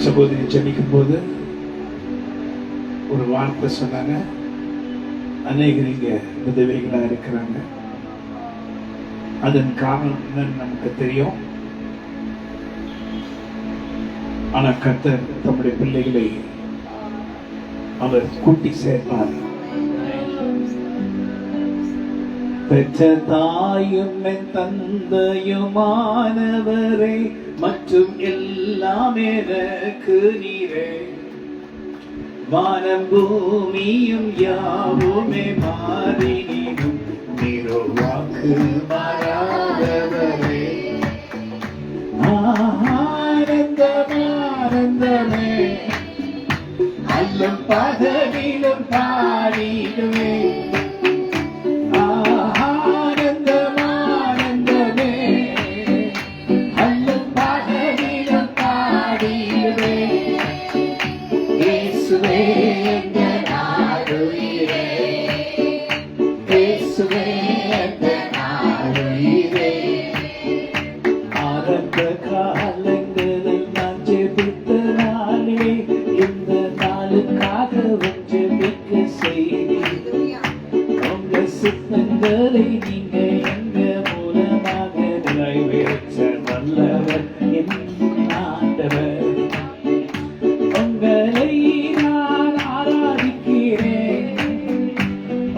சகோதரி ஜெபிக்கும் போது ஒரு வார்த்தை சொன்னாங்க. அநேகர் இங்க விதவைகளா இருக்கிறாங்க. அதன் காரணம் என்னன்னு நமக்கு தெரியும். ஆனா கர்த்தர் தம்முடைய பிள்ளைகளை அவர் கூட்டி சேர்ப்பார். பெற்ற தாயும் என் தந்தையுமானவரே, மற்றும் எல்லாம் எனக்கு நீரே. வானம் பூமியும் யாவுமே மாறினும் நீரோ வாக்கு மாறாதவரே. ஆனந்தமே ஆனந்தமே, அல்லும் பகலிலும் பாடிடுவே. நீங்க எங்க மூலமாக நிறைவேற்ற வல்லவர் என் ஆண்டவர். உங்களை நான் ஆராதிக்கிறேன்,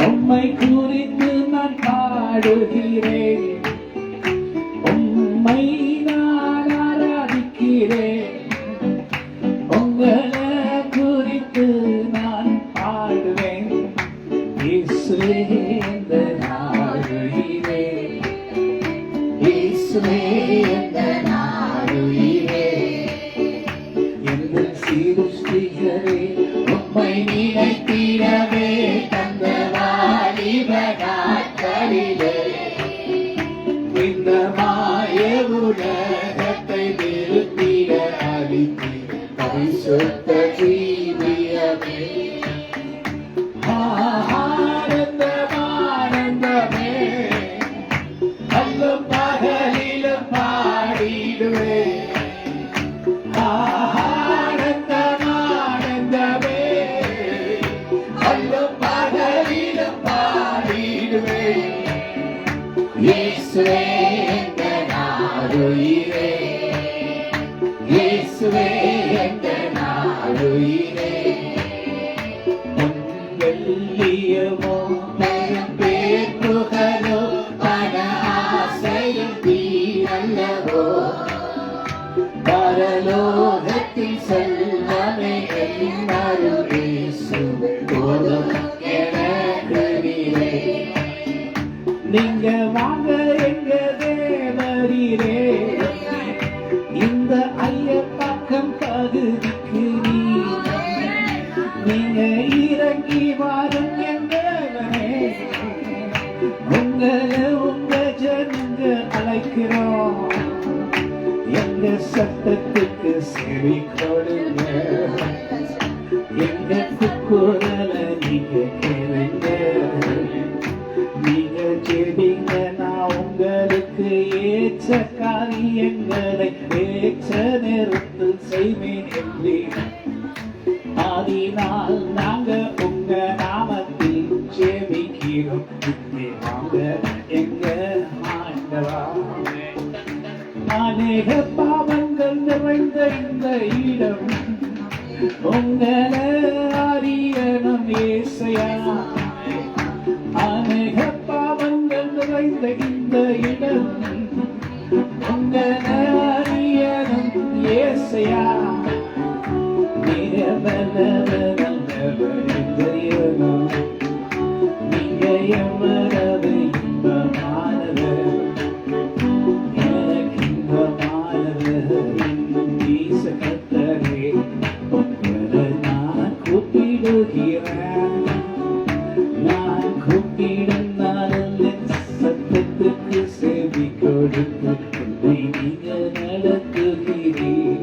உம்மை குறித்து நான் பாடுகிறேன். உம்மை நான் ஆராதிக்கிறேன், உங்களை குறித்து நான் பாடுவேன். இயேசுவே இந்த நாளுயிரே, இயேசுவே இந்த நாளுயிரே. எந்த சிருஷ்டிகரே, உம்மை நினைத்திடவே தந்த வாலிப நாட்களிலே இந்த மாய உலகத்தை நிறுத்திட அளித்தீர் பரிசுத்த ஜீவியமே. இயேசுவே இந்த நாளுயிரே, இயேசுவே இந்த நாளுயிரே. வெள்ளியமோ பெரும் பேர் புகழோ பண ஆசையும் தீரல்லவோ, பரலோகத்தில் செல்வமே எல்லாரும் இயேசுவே போதும் எனக்கு நீரே. நீங்க வாங்க எங்க தேவரீரே, இந்த ஐயப்பக்கம் பகுதிக்கு நீங்க இறங்கி வாரும் எங்கவனே. உங்களை உங்க ஜனங்க அழைக்கிறோம், எங்க சத்தத்துக்கு செவி கொடுங்க. எங்க குரலை நீங்க கேளுங்க. நீங்க கேட்டீங்க, நான் உங்களுக்கு ஏற்ற காரியங்களை ஏற்ற நேரத்தில் செய்வேன் என்று. அதனால் நாங்க உங்க நாமத்தில் ஜெபிக்கிறோம். வாங்க எங்க ஆண்டவா. அநேக பாவங்கள் நிறைந்த இந்த இடம் உங்களை அறியணும் ஏசையா. அநேக பாவங்கள் நிறைந்த இந்த இடம் உங்களை அறியணும் ஏசையா. தெரியணும் நீங்க எவ்வளவு இன்பமானவர், எனக்கு இன்பமானவர் வீச கத்தரே. உங்களை நான் கூப்பிடுகிறேன், நான் கூப்பிடும் நாளில் சத்தத்துக்கு செவி கொடுத்து என்னை நீங்க நடத்துகிறீர்.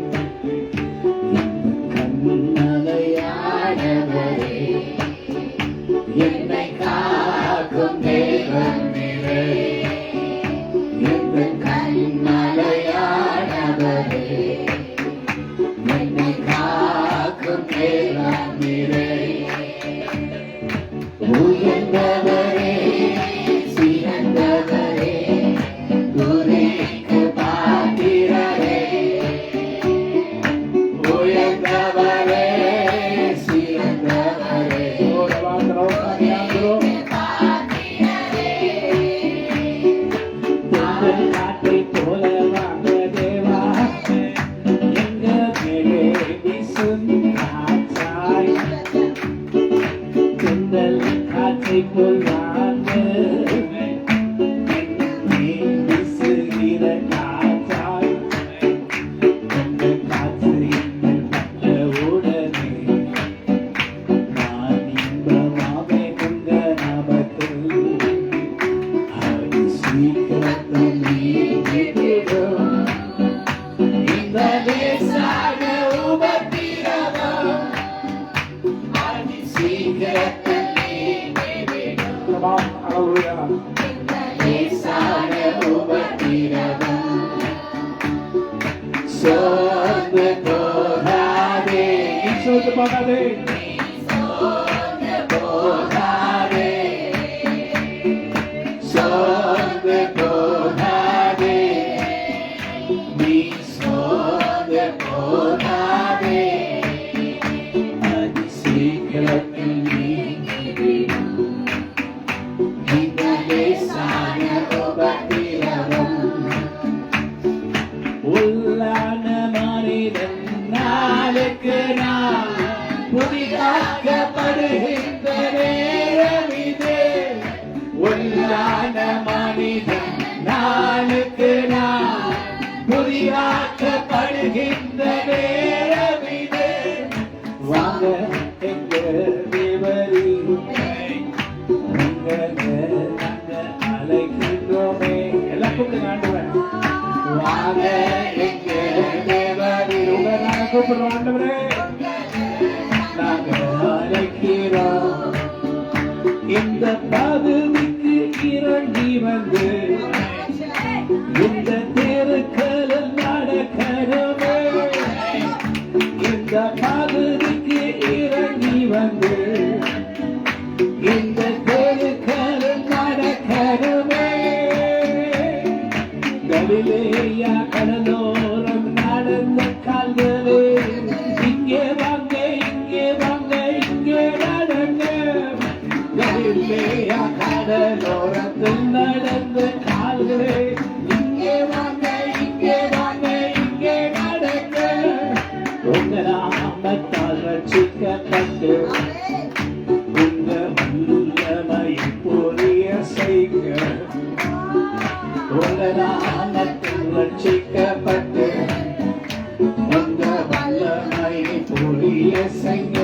என்னை காக்கும் தேவன் போகாதே சோர்ந்து போகாதே நீ சோர்ந்து போகாதே அதி சீக்கிரத்தில் நீங்கிவிடும் இந்த லேசான உபத்திரவம் உள்ளான மனிதன் நாளுக்கு நாள் புதிதாக்கப்படுகின்ற நேரம் இது உள்ளான மனிதன் நாளுக்கு நாள் புதிதாக்கப்படுகின்ற நேரம் இது வாங்க எங்க தேவரி அழைக்கின்றோமே எல்லாம் கூப்பிடுங்க ஆண்டவரே வாங்க எங்க தேவரி நாங்க கூப்பிடுறோம் ஆண்டவரே நாங்க அழைக்கிறோம் இந்த பகுதிக்கு இறங்கி வந்து இந்த தெருக்களில் நடக்கிறோமே இந்த பகுதிக்கு இறங்கி வந்து இந்த தெருக்களில் நடக்கிறோமே கலிலேயா கடலோரம் நடந்த கால்களே இங்கே வாங்க இங்கே வாங்க இங்கே நடங்க கலிலேயா கடலோரத்தில் நடந்த கால்களே இங்கே வாங்க இங்கே வாங்க இங்கே நடங்க உங்க நாமத்தால் ரட்சிக்கப்பட்டு உங்க வல்லமை புரிய செய்க உங்க நாமத்தில் ரட்சிக்கப்பட்டு உங்க வல்லமை புரிய செய்க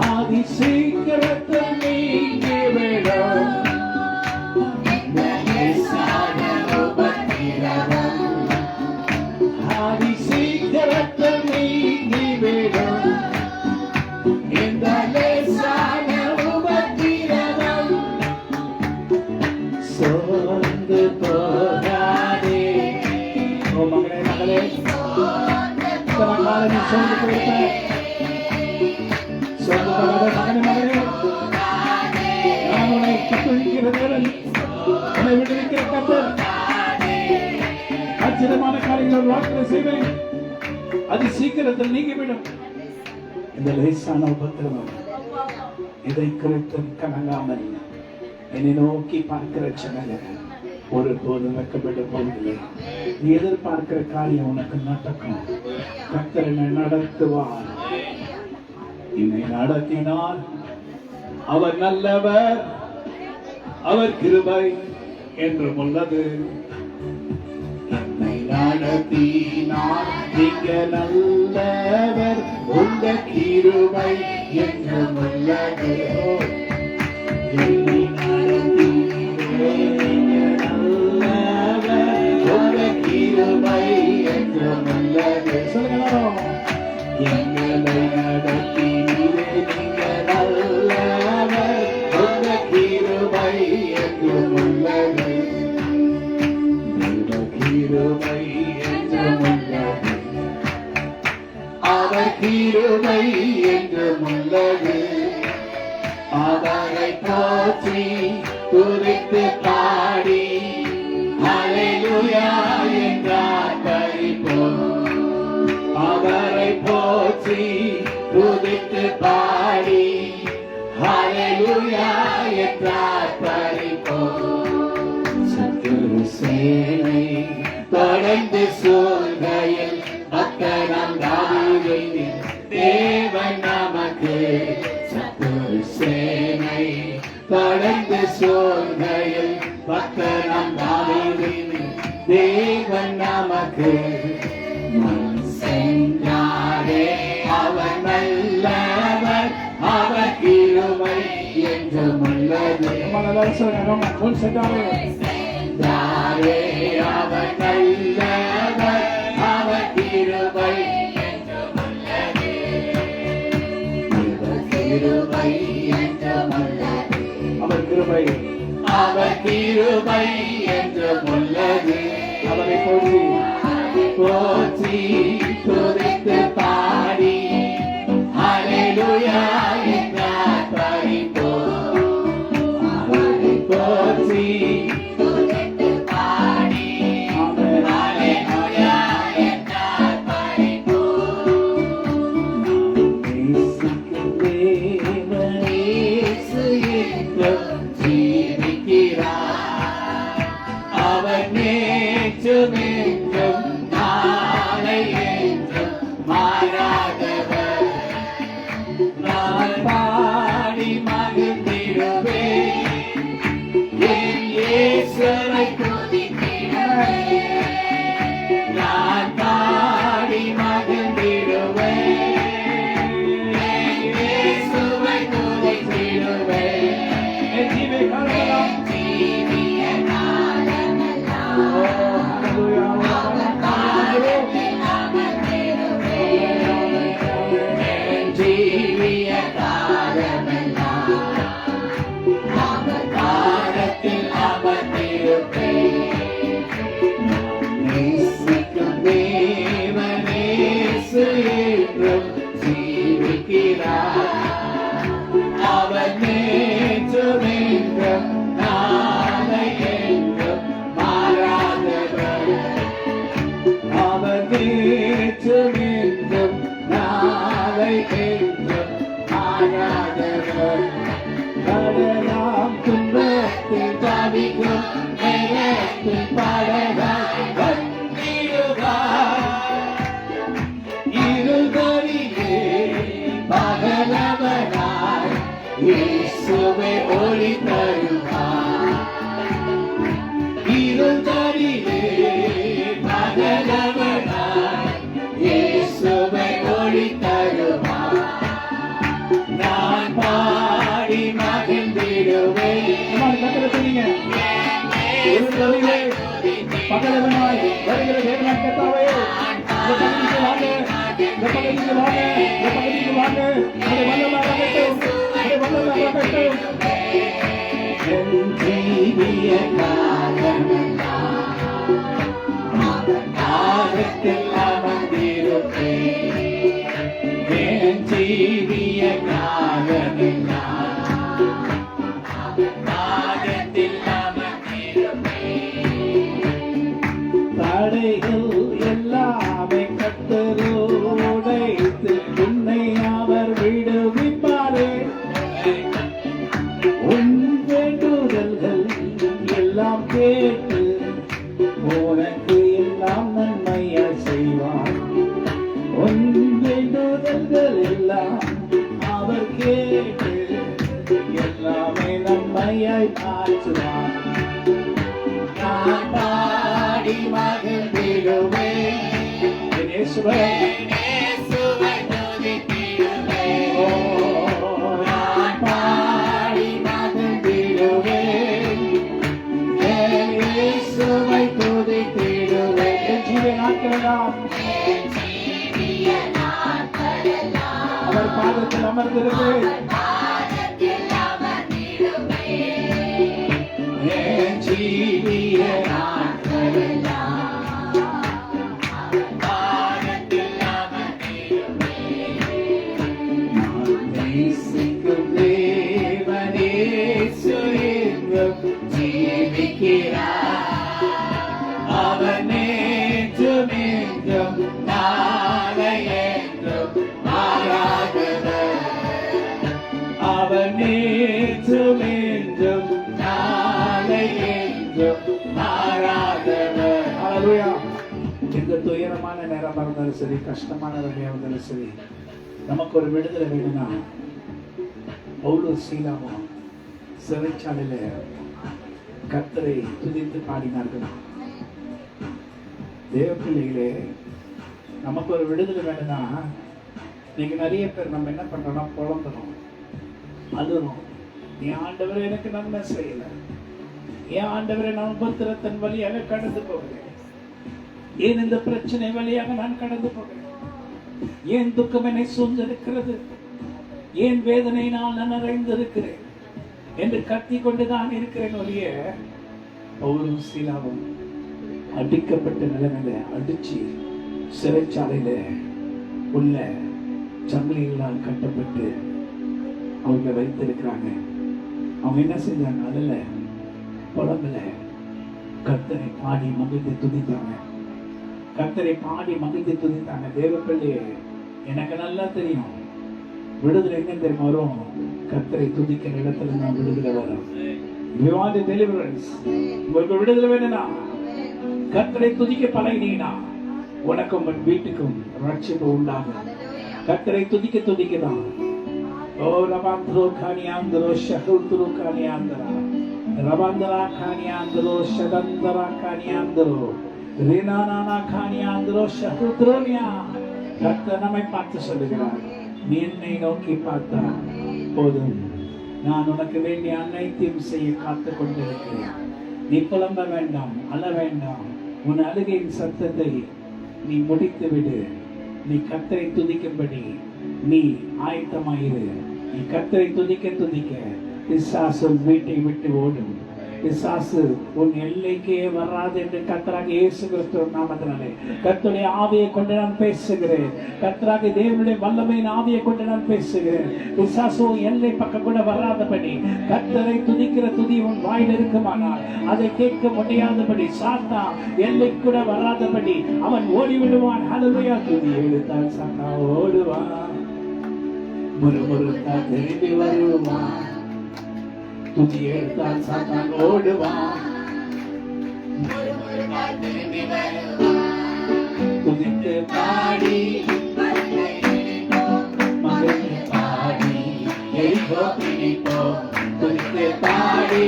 ஆதி சீக்கிரத்தில் நீங்கிவிடும் இந்த லேசான உபத்திரவம் ஆதி சீக்கிரத்தில் நீங்கிவிடும் இந்த லேசான உபத்திரவம் சோர்ந்து போகாதே ஓ மகளே மகளே நீ சோர்ந்து போயிருக்க சோர்ந்து போகாதே மகனே மகளே நான் உன்னை கத்தளிக்கிற தேவன் உன்னை விடுவிக்கிற கர்த்தர் ஆச்சரியமான காரியங்கள் வாக்கு செய்வேன் அது சீக்கிரத்தில் நீங்கிவிடும் இந்த லேசான உபத்திரவம் இதை குறித்து கலங்காமல் என்னை நோக்கி பார்க்கிற ஜனங்கள் ஒரு போதும் வைக்கப்பட்ட போதில்லை நீ எதிர்பார்க்கிற காரியம் உனக்கு நடக்கும் கர்த்தர் என்னை நடத்துவார் என்னை நடத்தினார் அவர் நல்லவர் அவர் கிருபை என்றும் உள்ளது என்னை நடத்தினார் நீங்க நல்லவர் உங்க கிருபை என்றும் உள்ளது என்னை நடத்தினீரே நீங்க நல்லவர் உங்க கிருபை என்றும் உள்ளது சொல்லுங்க எங்களை நடத்தினீரே நீங்க நல்லவர் உங்க கிருபை என்றும் உள்ளது கிருபை என்றும் உள்ளது அவர் கிருபை என்றும் உள்ளது அவரை போற்றி துதித்து பாடி ஹல்லேலூயா என்றார் பரிபோம் அவரை போற்றி துதித்து பாடி ஹல்லேலூயா என்றார் பரிபோம் சத்துரு சேனை தொடர்ந்து சொல்கையில் பக்தனம் தாவீதின் தேவன் நமக்கு சத்துரு சேனை தொடர்ந்து சொல்கையில் பக்தனம் தாவீதின் தேவன் நமக்கு முன் சென்றாரே அவர் நல்லவர் அவர் கிருபை என்றும் உள்ளது முன் சென்றாரே அவர் நல்லவர் அவர் கிருபை என்றும் உள்ளது அவர் கிருபை என்றும் உள்ளது அவர் கிருபை என்றும் உள்ளது அவரை போற்றி போற்றி துதித்து பாடி இருதலிலே பகலவனாய் இயேசுவே ஒளி தருவார். இருதலிலே பகலவனாய் இயேசுவே ஒளி தருவார். நான் பாடி மகிழ்ந்திடுவேன். இருதலிலே பகலவனாய் வருகிற தேவனாய் கர்த்தாவே, இந்த பகுதிக்கு வாங்க, இந்த பகுதிக்கு வாங்க, இந்த பகுதிக்கு வாங்க. உம்முடைய வல்லமை இறங்கட்டும், உம்முடைய வல்லமை இறங்கட்டும். என் ஜீவிய காலமெல்லாம் அவர் நாமத்தில் அமர்ந்திருப்பேன். என் ஜீவிய காலமெல்லாம் அவர் நாமத்தில் தடைகள் எல்லாமே கத்தரோடைத்து உன்னை அவர் விடுவிப்பாரே. உன் வேண்டுதல்கள் எல்லாம் கேட்டு உனக்கு எல்லாம் நன்மையா செய்வார். உன் வேண்டுதல்கள் எல்லாம் அவர் கேட்டு எல்லாமே நன்மையாய் மாற்றுவார். நான் பாடி மகிழ்ந்திடுவேன். இயேசுவே நான் பாடி மகிழ்ந்திடுவேன். இயேசுவை துதித்திடுவேன். என் ஜீவிய நாட்களெல்லாம் அவர் பாதத்தில் அமர்ந்திருப்பேன். என் ஜீவிய நேசிக்கும் தேவனே சுயங்கம் ஜீவிக்கிறார். அவனே ஜுமெங்கம் நாளையெங்கும் மாறாதவர். அவனே ஜுமெங்கும் நாளையெங்கும் மாறாதவர். ஹல்லேலூயா. எந்த துயரமான நேரமா இருந்தாலும் சரி, கஷ்டமான வேலையா இருந்தாலும் சரி, நமக்கு ஒரு விடுதலை வேணும்னா பவுலும் சீலாவும் சிறைச்சாலையில கர்த்தரை துதித்து பாடினார்கள். தேவ பிள்ளைகளே, நமக்கு ஒரு விடுதலை வேணும்னா நீங்க நிறைய பேர் நம்ம என்ன பண்றோம்னா புலம்புறோம், அழுறோம். என் ஆண்டவரை எனக்கு நன்மை செய்யல, என் ஆண்டவரை நான் உபத்திரத்தின் வழியாக கடந்து போகிறேன், ஏன் இந்த பிரச்சனை வழியாக நான் கடந்து போகிறேன், ஏன் துக்கம் என்னை சூழ்ந்திருக்கிறது, ஏன் வேதனை நான் நிறைந்திருக்கிறேன் என்று கத்தி கொண்டுதான் இருக்கிறேன். ஒழிய பவுலும் சீலாவும் அடிக்கப்பட்ட நிலைமையில அடிச்சு சிறைச்சாலையில உள்ள சங்கிலிகளால் கட்டப்பட்டு அவங்க வைத்திருக்கிறாங்க. அவங்க என்ன செஞ்சாங்க? அதுல புலம்புல கர்த்தரை பாடி மகிழ்ந்து துதித்தாங்க. கர்த்தரை பாடி மகிழ்ந்து துதித்தாங்க. தேவ பிள்ளையே, எனக்கு நல்லா தெரியும் விடுதலை எங்க தெரியுமா வரும்? கர்த்தரை துதிக்கிற இடத்துல நான் விடுதலை வரும். You want the deliverance? உங்களுக்கு விடுதலை வேணும்னா கர்த்தரை துதிக்க பழகினீங்கன்னா உனக்கும் உன் வீட்டுக்கும் ரட்சிப்பு உண்டாகும். கர்த்தரை துதிக்க துதிக்கதான். ஓ ரபாந்தரோ காணியாந்தரோ ஷஹுத்ரோ காணியாந்தரா ரபாந்தரா காணியாந்தரோ ஷதந்தரா காணியாந்தரோ ரினானானா காணியாந்தரோ ஷஹுத்ரோனியா. கர்த்தர் நம்மை பார்த்து சொல்லுகிறார், நீ என்னை நோக்கி பார்த்தா போதும், நான் உனக்கு வேண்டிய அனைத்தையும் செய்ய காத்து கொண்டிருக்கிறேன். நீ புலம்ப வேண்டாம், அழ வேண்டாம். உன் அழுகையின் சத்தத்தை நீ முடித்து விடு. நீ கர்த்தரை துதிக்கும்படி நீ ஆயத்தமாயிரு. நீ கர்த்தரை துதிக்க துதிக்க பிசாசு வீட்டை விட்டு ஓடும். பிசாசு உன் எல்லைக்கே வராது என்று கர்த்தராக இயேசு கிறிஸ்து நாமத்தினாலே கர்த்தருடைய ஆவியை கொண்டு நான் பேசுகிறேன். கர்த்தராக தேவனுடைய வல்லமையின் ஆவியை கொண்டு நான் பேசுகிறேன். பிசாசு எல்லை பக்கம் கூட வராதபடி கர்த்தரை துதிக்கிற துதி உன் வாயில் இருக்குமானால் அதை கேட்க முடியாதபடி சாத்தா எல்லை கூட வராதபடி அவன் ஓடிவிடுவான். ஹல்லேலூயா. துதி எடுத்தால் சாத்தா ஓடுவான், முறுமுறுத்தா திரும்பி வருவான். துதி எடுத்தால் சாத்தான் ஓடுவான், துதித்து பாடி நினைப்போம் துதித்து பாடி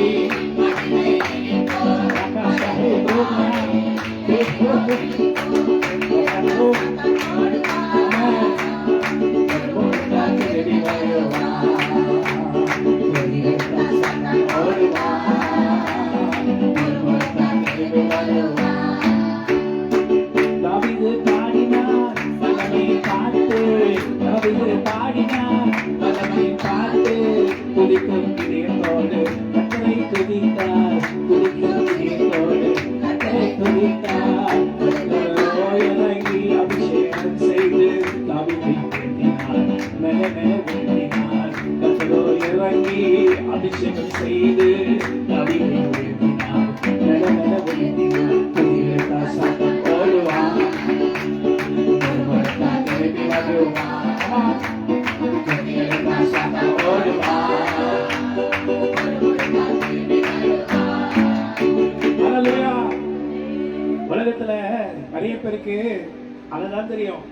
தாவீது பாடினார் வல்லமை பாட்டு, தாவீது பாடினார் வல்லமை பாட்டு, துதிக்கும் இதயத்தோடு கர்த்தரை துதித்தார், துதிக்கும் இதயத்தோடு கர்த்தரை துதித்தார். இறங்கி அபிஷேகம் செய்து தாவீதை வேண்டினார், மெல்ல மெல்ல வேண்டினார். கர்த்தரோ இறங்கி அபிஷேகம் செய்து தாவீதை வேண்டினார், மெல்ல மெல்ல வேண்டினார். உலகத்துல நிறைய பேருக்கு அதுதான் தெரியும்,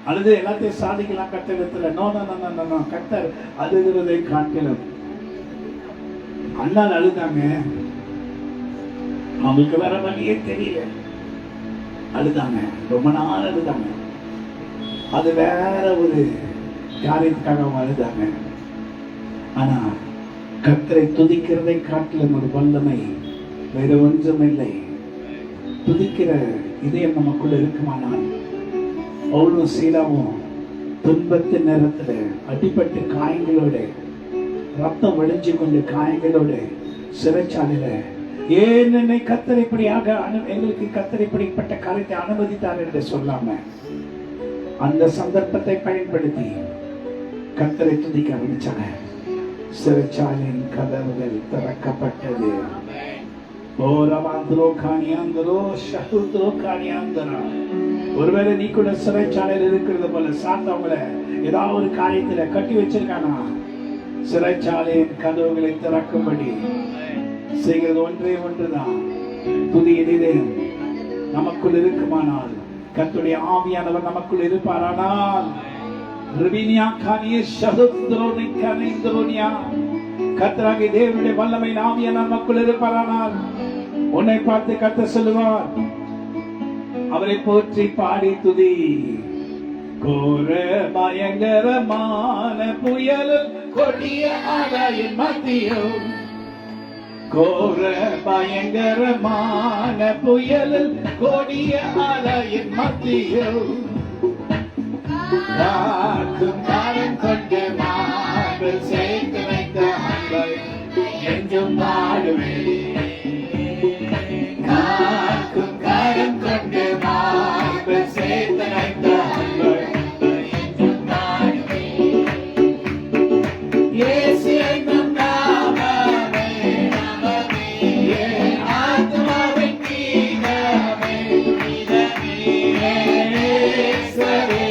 அழுது எல்லாத்தையும் சாதிக்கலாம் கர்த்தரிடத்துல. No no no no no, கர்த்தர் அழுகிறதை காட்டிலும். அண்ணால் அழுதாங்க, அவங்களுக்கு வேற வழியே தெரியல, அழுதாங்க, ரொம்ப நாள் அழுதாங்க. அது வேற ஒரு காரியத்துக்காக அவங்க அழுதாங்க. ஆனா கர்த்தரை துதிக்கிறதை காட்டிலும் ஒரு வல்லமை வேற ஒன்றும் இல்லை. துதிக்கிற இதயம் நமக்குள்ள இருக்குமானால், பவுலும் சீலாவும் துன்பத்தின் நேரத்துல அடிபட்டு காயங்களோட, ரத்தம் வழிஞ்சு கொண்டு காயங்களோட சிறைச்சாலையில, ஏன் என்னை கர்த்தர் இப்படியாக எங்களுக்கு கர்த்தர் இப்படிப்பட்ட காரியத்தை அனுமதித்தார் என்று சொல்லாம அந்த சந்தர்ப்பத்தை பயன்படுத்தி கர்த்தரை துதிக்க ஆரம்பிச்சாங்க. சிறைச்சாலையின் கதவுகள் திறக்கப்பட்டது. ஒருவேளை நீ கூட சிறைச்சாலையில் இருக்கிறது போல சாத்தவங்களை ஏதாவது ஒரு காரியத்துல கட்டி வச்சிருக்கானா, சிறைச்சாலையின் கதவுகளை திறக்கும்படி செய்கிறது ஒன்றே ஒன்றுதான், புதிய இதயம் நமக்குள் இருக்குமானால், கர்த்தருடைய ஆவியானவர் நமக்குள் இருப்பாரானால், கர்த்தராகிய தேவனுடைய வல்லமை ஆவியானவர் நமக்குள் இருப்பாரானால், உன்னை பார்த்து கர்த்தர் சொல்லுவார், அவரை போற்றி பாடி துதி. கோர பயங்கரமான புயலில் கொடிய ஆகாயின் மத்தியில், கோர பயங்கரமான புயலில் கொடிய ஆலயின் மத்தியில், காக்கும் காலம் கொண்டு மார்பில் சேர்த்து வைத்த அன்பை என்றும் பாடுவேன். காக்கும் காலம் கொண்டு மார்பில் சேர்த்து வைத்த அன்பை என்றும் பாடுவேன். இயேசு என்னும் நாமமே, என் ஆத்துமாவின் கீதமே, இயேசுவே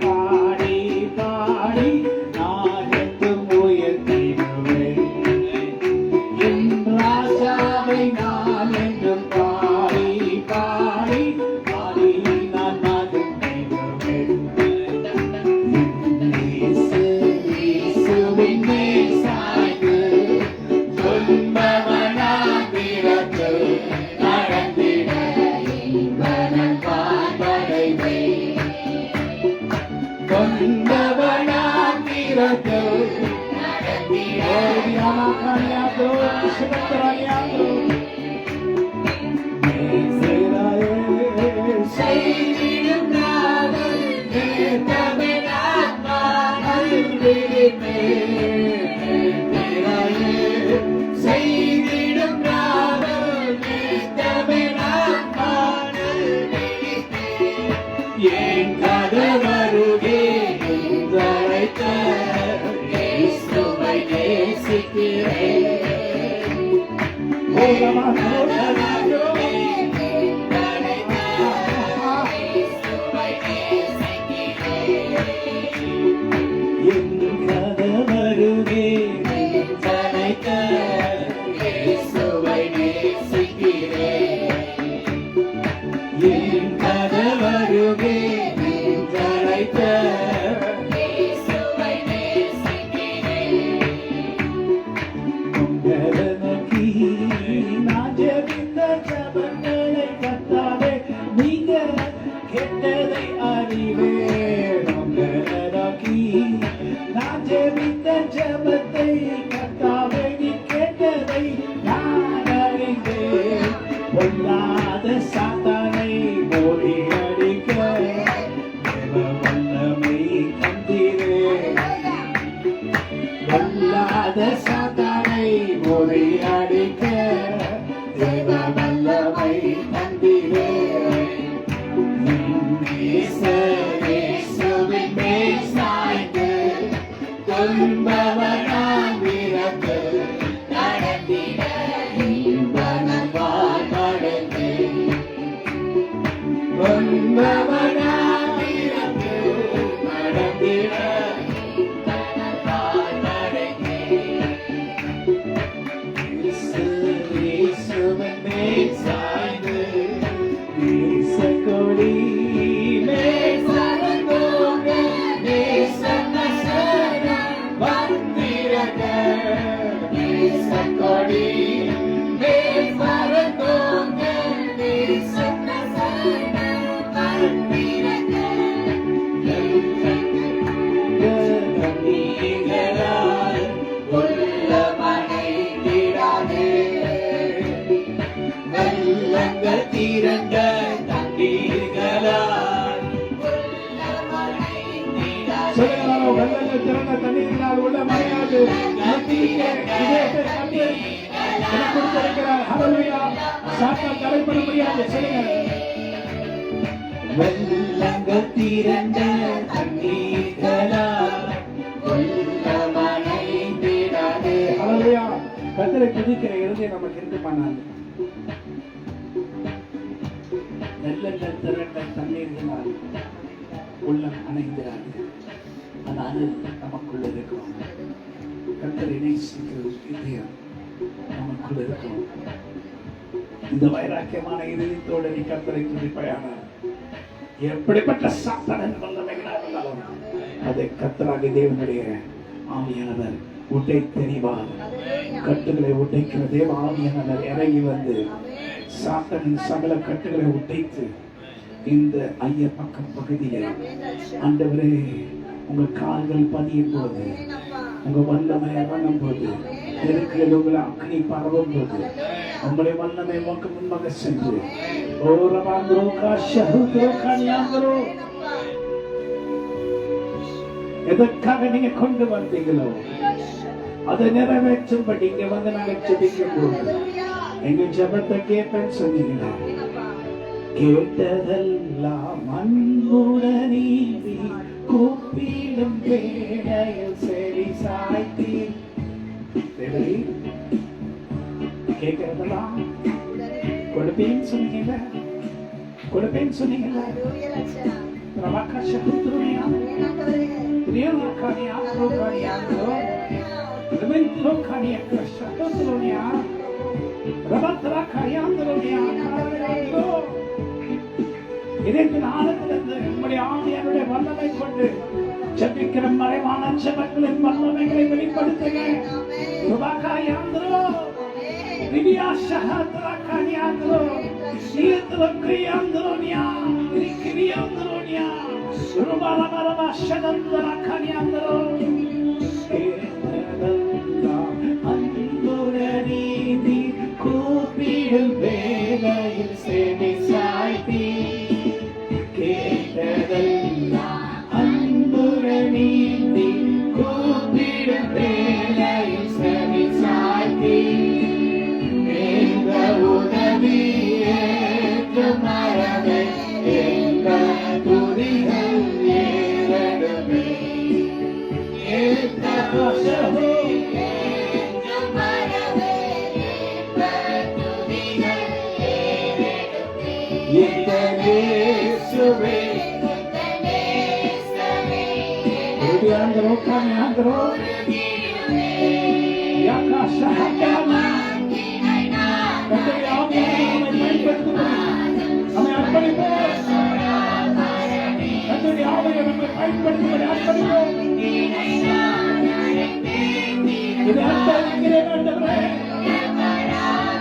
பாடி பாடி நான் என்றும் உயர்த்திடுவேன். Diana Kanyadro, Shivatranyadro. Sayidum Radal, Netaminatma, Alvidime. Sayidum Radal, Netaminatma, Alvidime. Yen kadavaruge, Zaraita. கர்த்தரை துதிக்கிற இருதயம் நமக்கு இருந்து பண்ணாது. நல்ல திரண்ட தண்ணீர்களால் உள்ளம் அணைகிறார். அந்த அனல் நமக்குள்ள இருக்கும். கர்த்தரை நேசிக்கிற இதயம் நமக்குள்ள இருக்கும். இந்த வைராக்கியமான இதயத்தோடு நீ கர்த்தரை துதிப்பாயானால் எப்படிப்பட்ட சாத்தானின் வல்லமைகளாக இருந்தாலும் அதை கர்த்தராகிய தேவனுடைய ஆவியானவர் உடைத்தெறிவார். கட்டுகளை உடைக்கிற தேவ ஆவியானவர் இறங்கி வந்து சாத்தானின் சகல கட்டுகளை உடைத்து இந்த ஐயப்பக்கம் பகுதியில் ஆண்டவரே உங்க கால்கள் பதியும் போது, உங்க வல்லமை இறங்கும் போது, நெருக்கில் உங்களை அக்னி பரவும் போது உங்களுடைய வல்லமை உங்க முன்பாக சென்று எதற்காக நீங்க கொண்டு வந்தீங்களோ அதை நிறைவேற்றும்படி இங்க வந்து நாங்க ஜெபிக்கும் போது எங்க ஜெபத்தை கேட்பேன்னு சொன்னீங்களா? கேட்டதெல்லாம் அன்புடனே கூப்பிடும் பேடையில் செவி சாய்த்தி கேட்கறதெல்லாம் கொடுப்பேன்னு சொன்னீங்களா? கொடுப்பேன்னு சொன்னீங்களா? உங்களுடைய வல்லமை கொண்டு ஜெபிக்கிற மறைவான ஜெபங்களின் வல்லமைகளை வெளிப்படுத்துங்க. Kaniandro, Kaniandro. Yakashahakana. கர்த்தருடைய ஆவியானவர் நம்மை பயன்படுத்தும்படி நம்மை அர்ப்பணிப்போம். கர்த்தருடைய ஆவியை நம்மை பயன்படுத்தும்படி அர்ப்பணிப்போம். இதை அர்ப்பணிக்கிறேன் ஆண்டவரே.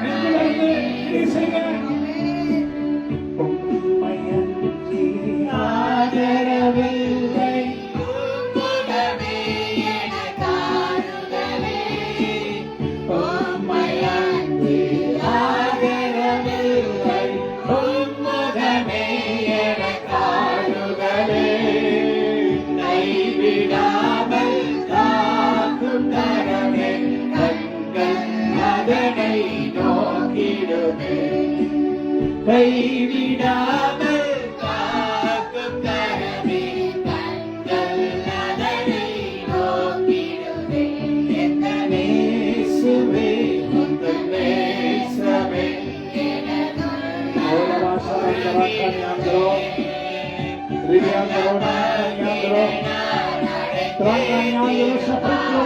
நெஞ்சிலிருந்து இதை செய்க. உம்மையன்றி ஆதரவில்லை. கைவிடாமல் காக்கும் கரமே கண்கள் அதனை நோக்கிடுவே. எந்த நேசுவே உந்தன் நேசமே ஓலவாசரக்கரக்கனியாந்தரோ ரிவியாந்தரோ நானியாந்தரோ த்ராங்கனியாந்தரோ சபத்ரோ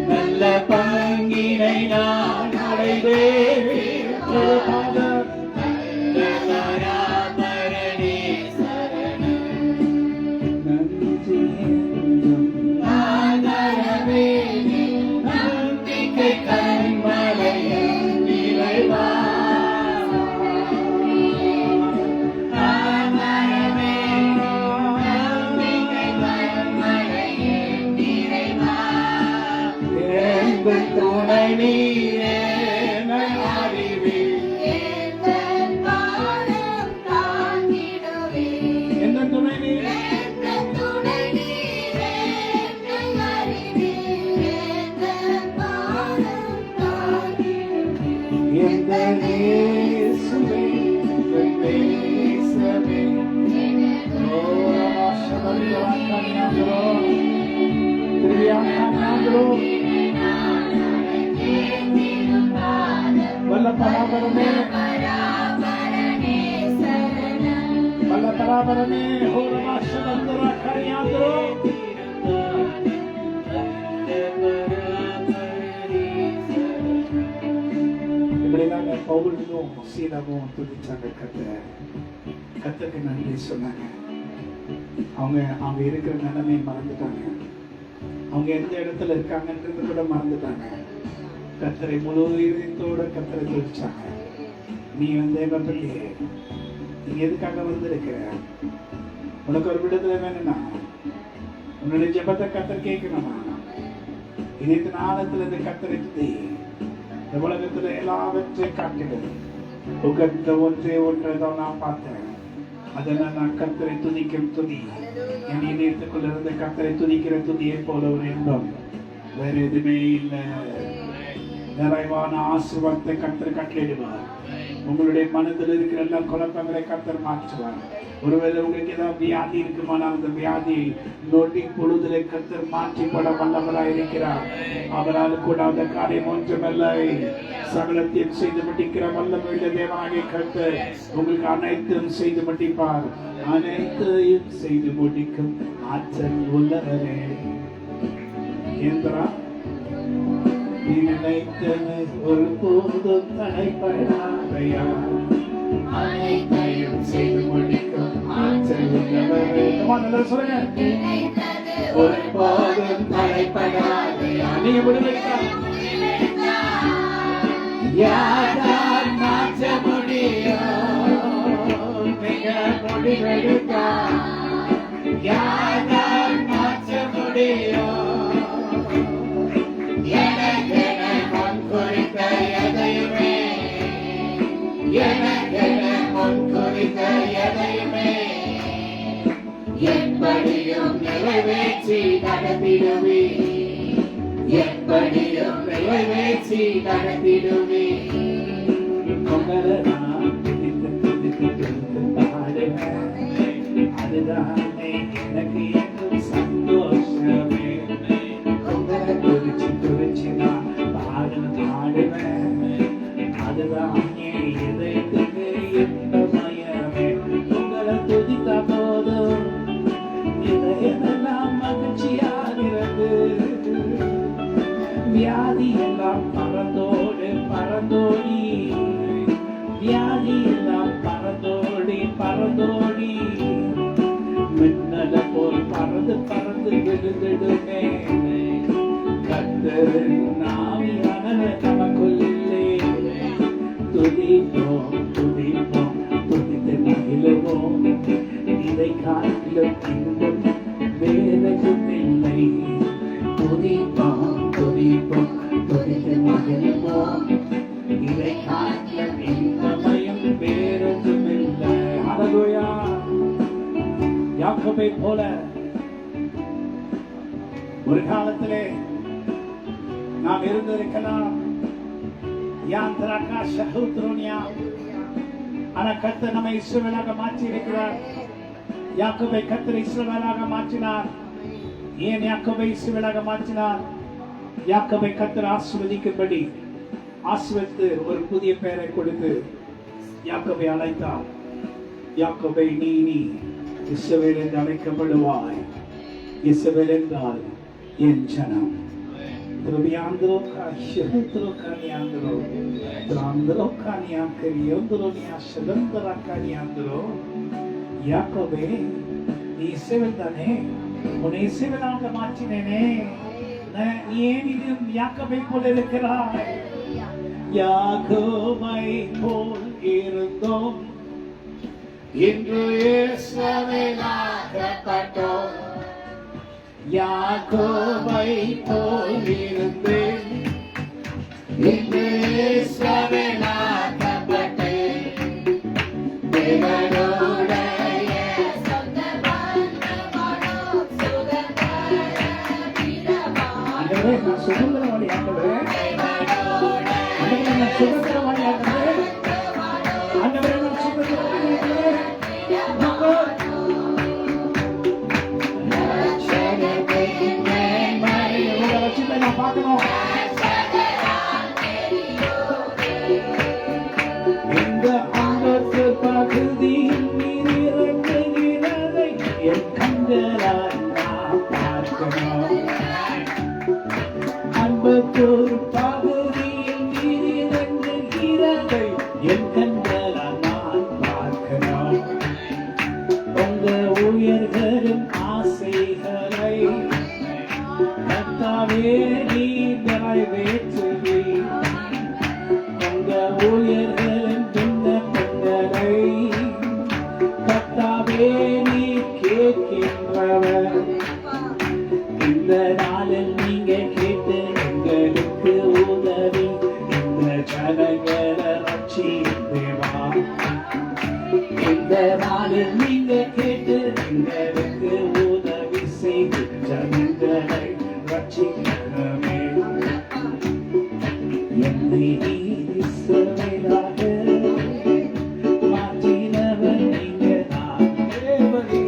நல்ல பங்கினை நான் அடைந்தேன். நம்பிக்கை கண்மலையின் நிறைவா துணை நீரே அறிவே. எந்த துணை நீரே எந்த நேசுவே நேசமே ஓரமாஷமரியாந்தரோ திரியாந்தரோ வல்ல பராபரமே வல்ல பராபரமே ஓரமாஷமரியாந்தரோ கரியாந்தரோ இப்படிதாங்க பவுலும் சீலாவும் துதிச்சாங்க. கர்த்தருக்கு நன்றி சொன்னாங்க. அவங்க இருக்கிற நிலைமையை மறந்துட்டாங்க. அவங்க எந்த இடத்துல இருக்காங்கன்றது கூட மறந்துட்டாங்க. கர்த்தரை முழு இதயத்தோட கர்த்தரை துதிச்சாங்க. நீ பிள்ளையே, நீ எதுக்காக வந்திருக்கிற? உனக்கு ஒரு விடுதலை வேணும்னா உன்னுடைய ஜெபத்தை கர்த்தர் கேட்கணுமா? இதயத்தின் ஆழத்துல இருந்து கர்த்தரை துதி. இந்த உலகத்துல எல்லாவற்றையும் காட்டுகிறது. உகந்த ஒன்றை தான் நான் பார்த்தேன். அதெல்லாம் நான் கர்த்தரை துதிக்கும் துதி. என் இதயத்துக்குள்ள இருந்து கர்த்தரை துதிக்கிற துதியை போல ஒரு இன்பம் வேற எதுவுமே இல்லை. நிறைவான ஆசீர்வாதத்தை கர்த்தர் கட்டளையிடுவார். உங்களுடைய மனதில் இருக்கிற எல்லா குழப்பங்களை கர்த்தர் மாற்றுவார். ஒருவேளை உங்களுக்கு ஏதாவது வியாதி இருக்குமானால் அந்த வியாதியை நோட்டி பொழுதிலே கர்த்தர் மாற்றி போட வல்லவராய் இருக்கிறார். அவரால் கூட அந்த காரியம் ஒன்றுமில்லை. சகலத்தையும் செய்து முடிக்கிற வல்லமையுள்ள தேவனாகிய கர்த்தர் உங்களுக்கு அனைத்தும் செய்து முடிப்பார். அனைத்தையும் செய்து முடிக்கும் ஆற்றல் உள்ளவரே. ஏந்திரா நீ நினைத்தது ஒரு போதும் தடைப்படாதையா? அனைத்தையும் செய்து முடிக்கும் ஆற்றல் உள்ளவரே. சொல்லுங்க, ஒரு போதும் தடைப்படாதையா? நீங்க விடுவிக்கா யாரால் மாற்ற முடியும்? நீங்க முடிவெடுக்கா யாரால் மாற்ற முடியும்? எப்படியும் நிறைவேற்றி நடத்திடுவே. எப்படியும் நிறைவேற்றி நடத்திடுவே. உங்களை நான் அதுதானே எனக்கு எங்கும் சந்தோஷமே. உங்களை குறிச்சு நான் பாடுவேன். அதுதான் இதயத்துக்கு இன்பமயமே. உங்களை துதித்த எழுந்திடுமே. கர்த்தரின் ஆவியானவர் நமக்குள்ளே. துதிப்போம் துதிப்போம் துதித்து மகிழுவோம். இதை காட்டிலும் இன்பம் வேறெதுவும் இல்லை. துதிப்போம் துதிப்போம் துதித்து மகிழுவோம். இதை காட்டிலும் இன்பமயம் வேறெதுவும் இல்லை. ஹல்லேலூயா. யாக்கோபை போல ஒரு காலத்திலே நாம் இருந்திருக்கலாம். ஆனா கர்த்தர் நம்மை இஸ்ரவேலாக மாற்றி இருக்கிறார். யாக்கோபை கர்த்தர் இஸ்ரவேலாக மாற்றினார். ஏன் யாக்கோபை இஸ்ரவேலாக மாற்றினார்? யாக்கோபை கர்த்தர் ஆசீர்வதிக்கும்படி ஆசீர்வதித்து ஒரு புதிய பெயரை கொடுத்து யாக்கோபை அழைத்தார். யாக்கோபை நீ இஸ்ரவேல் என்று அழைக்கப்படுவாய். இஸ்ரவேல் என்றால் என் ஜனம். Troviandolo Kashutro Kanyandro, Trandro Kanyakriondro Niashandra Kanyandro, Yakobe, Isevendane, Unisevanga Martinene, Nienidum Yakobe Polecra, Yakobai Pol Irundom, Indru Yesavela Kapato. யாக்கோபை போல் இருந்தேன், இன்று இஸ்ரவேலாக்கப்பட்டேன். தேவனுடைய சொந்த பந்தமானோம் சுதந்திர வீரமானோம். ஆண்டவரே நான் சுதந்திரவாளி ஆண்டவரே. ஆண்டவரே நான் சுதந்திரவாளி ஆண்டவரே. ஆண்டவரே நான் சுதந்திரவாளி ஆண்டவரே. பார்க்கணும். இந்த ஆபத்து பகுதியில் இறங்குகிறதை என் கண்களால் நான் பார்க்கணும். அன்பத்தோர் பகுதியில் இறங்குகிறதை என் கண்களால் நான் பார்க்கணும். உங்க உயர்களும் ஆசைகளை கர்த்தாவே நீர் நிறைவேற்றுவீர். உங்க ஊழியர்களின் விண்ணப்பங்களை கர்த்தாவே நீர் கேட்கின்றவர். இந்த நாளில் நீங்க கேட்டு எங்களுக்கு உதவி இந்த ஜனங்களை ரட்சித்தேவா. இந்த நாளில் நீங்க கேட்டு எங்களுக்கு உதவி செய்து ஜனங்களை ரட்சிக்கவே. என்னை இஸ்ரவேலாக மாற்றினவர் நீங்க தான் தேவரே.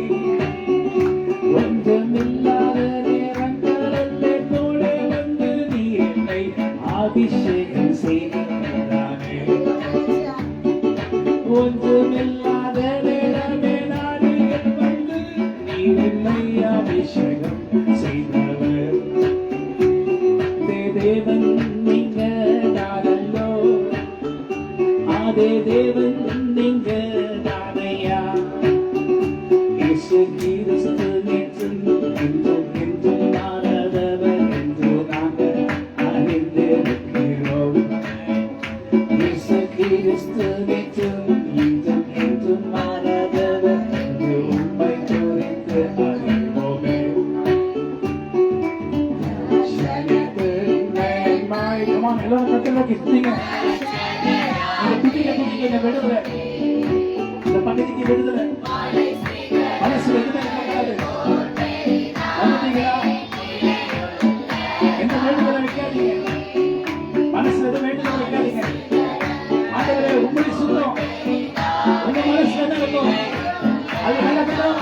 ஒன்றுமில்லாத நேரங்களிலே கூட வந்து நீ என்னை அபிஷேகம் செய்தானே. ஒன்றுமில்லாத நேரமே நாடுகள் வந்து நீ என்னை அபிஷேகம் செய்தவர். தேவன் நீங்க நானல்லோ, அதே தேவன் நீங்க நானையா. இயேசு கிறிஸ்து நேற்றும் இன்றும் என்றும் மாறாதவர் என்று நாங்கள் அறிந்திருக்கிறோம். இயேசு கிறிஸ்து நேற்றும் இன்றும் என்றும் மாறாதவர் என்று உம்மை குறித்து அறிவோமே. எல்லாரும் கத்தை நோக்கி துதிங்க. இந்த துதிக்க இந்த விடுதலை, இந்த பண்டிகைக்கு விடுதலை. மனசு எதுவுமே இருக்கக்கூடாது. வந்துட்டீங்களா? எந்த வேண்டுதலை வைக்காதீங்க. மனசு எது வேண்டுதலை வைக்காதீங்க. ஆண்டவரே உங்களை சுத்தம். உங்க மனசு என்ன இருக்கும் அது நடக்கட்டும்.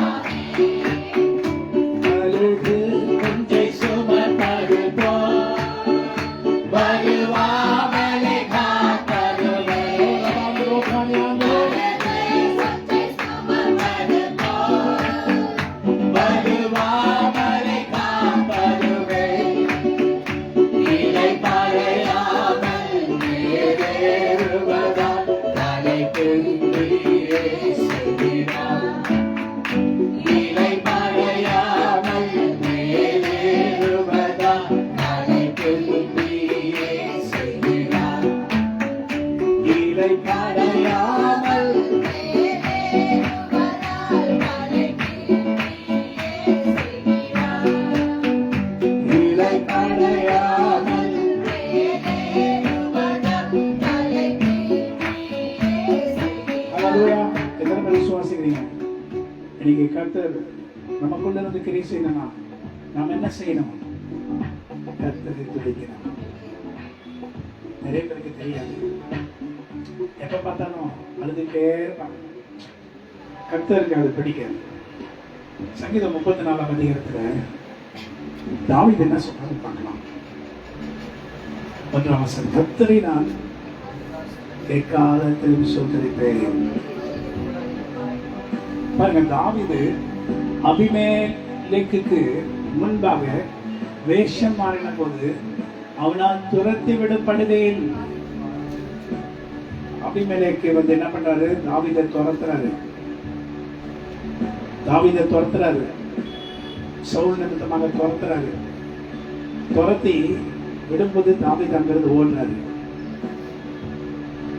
அழுது கொஞ்சை சுமப்பதுபோல் வருவாமலே காப்பதுவே. இன்னைக்கு கர்த்தர் நமக்குள்ள இருந்து கிரியை செய்யணும்னா நாம் என்ன செய்யணும்? கர்த்தரை துதிக்கணும். நிறைய பேருக்கு தெரியாது. எப்ப பார்த்தாலும் அழுதுகிட்டே இருப்பாங்க. கர்த்தருக்கு அது பிடிக்காது. சங்கீதம் 34ஆம் அதிகாரத்துல தாவீது என்ன சொல்றாரு பார்க்கலாம். 1ஆம் வசனம், கர்த்தரை நான் எக்காலத்திலும் ஸ்தோத்திரிப்பேன். பாருங்க, தாவீது அபிமெலேக்குக்கு முன்பாக வேஷம் மாறின போது அவனால் துரத்தி விடப்படுவேன். அபிமெலேக்கு என்ன பண்றாரு? தாவீதை துரத்துறாரு. சவுல் நிமித்தமாக துரத்துறாரு. துரத்தி விடும்போது தாவீது அங்கிருந்து ஓடுறாரு.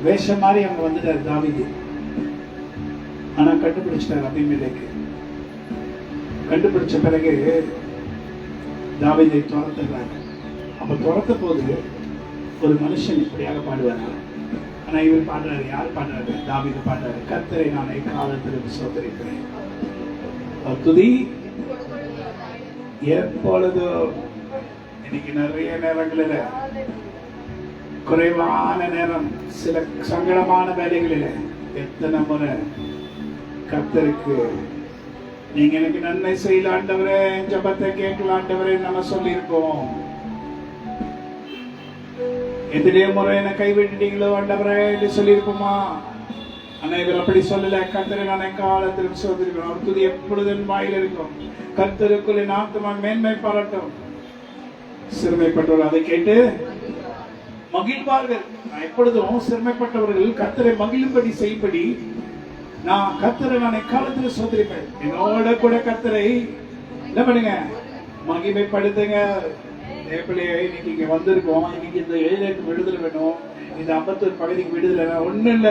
வேஷம் மாறி அங்க வந்துட்டாரு தாவீது. ஆனா கண்டுபிடிச்சிட்டாரு அபிமெலேக்கு. கண்டுபிடிச்ச பிறகு தாவீதை துரத்துறாரு. அப்ப துரத்த போது ஒரு மனுஷன் இப்படியாக பாடுவார். ஆனா இவர் பாடுறாரு. யார் பாடுறாரு? தாவீது பாடுறாரு. கர்த்தரை நான் எக்காலத்திலும் ஸ்தோத்திரிப்பேன். துதி எப்பொழுதும். இன்னைக்கு நிறைய நேரங்களில், குறைவான நேரம், சில சங்கடமான வேலைகளில் எத்தனை முறை கர்த்தருக்கு நீங்க எனக்கு நன்மை செய்யல ஆண்டவரே, ஜெபத்தை கேட்கல ஆண்டவரே நம்ம சொல்லியிருக்கோம். எத்தனையோ முறை என்ன கைவிட்டுட்டீங்களோ ஆண்டவரே என்று சொல்லியிருப்போமா? ஆனா இவர் அப்படி சொல்லல. கர்த்தரை நான் எக்காலத்திலும் ஸ்தோத்திரிப்பேன். அவர் துதி எப்பொழுதும் வாயில் இருக்கும். கர்த்தருக்குள் என் ஆத்துமா மேன்மை பாராட்டும். சிறுமைப்பட்டவர்கள் அதை கேட்டு மகிழ்வார்கள். எப்பொழுதும் சிறுமைப்பட்டவர்கள் கர்த்தரை மகிழும்படி செய்யும்படி நான் கர்த்தரை நான் எக்காலத்திலும் ஸ்தோத்திரிப்பேன். என்னோட கூட கர்த்தரை என்ன பண்ணுங்க? மகிமைப்படுத்துங்க. இன்னைக்கு இங்க வந்திருக்கோம். இன்னைக்கு இந்த 7 விடுதலை வேணும், இந்த 51 பகுதிக்கு விடுதலை ஒண்ணும் இல்ல.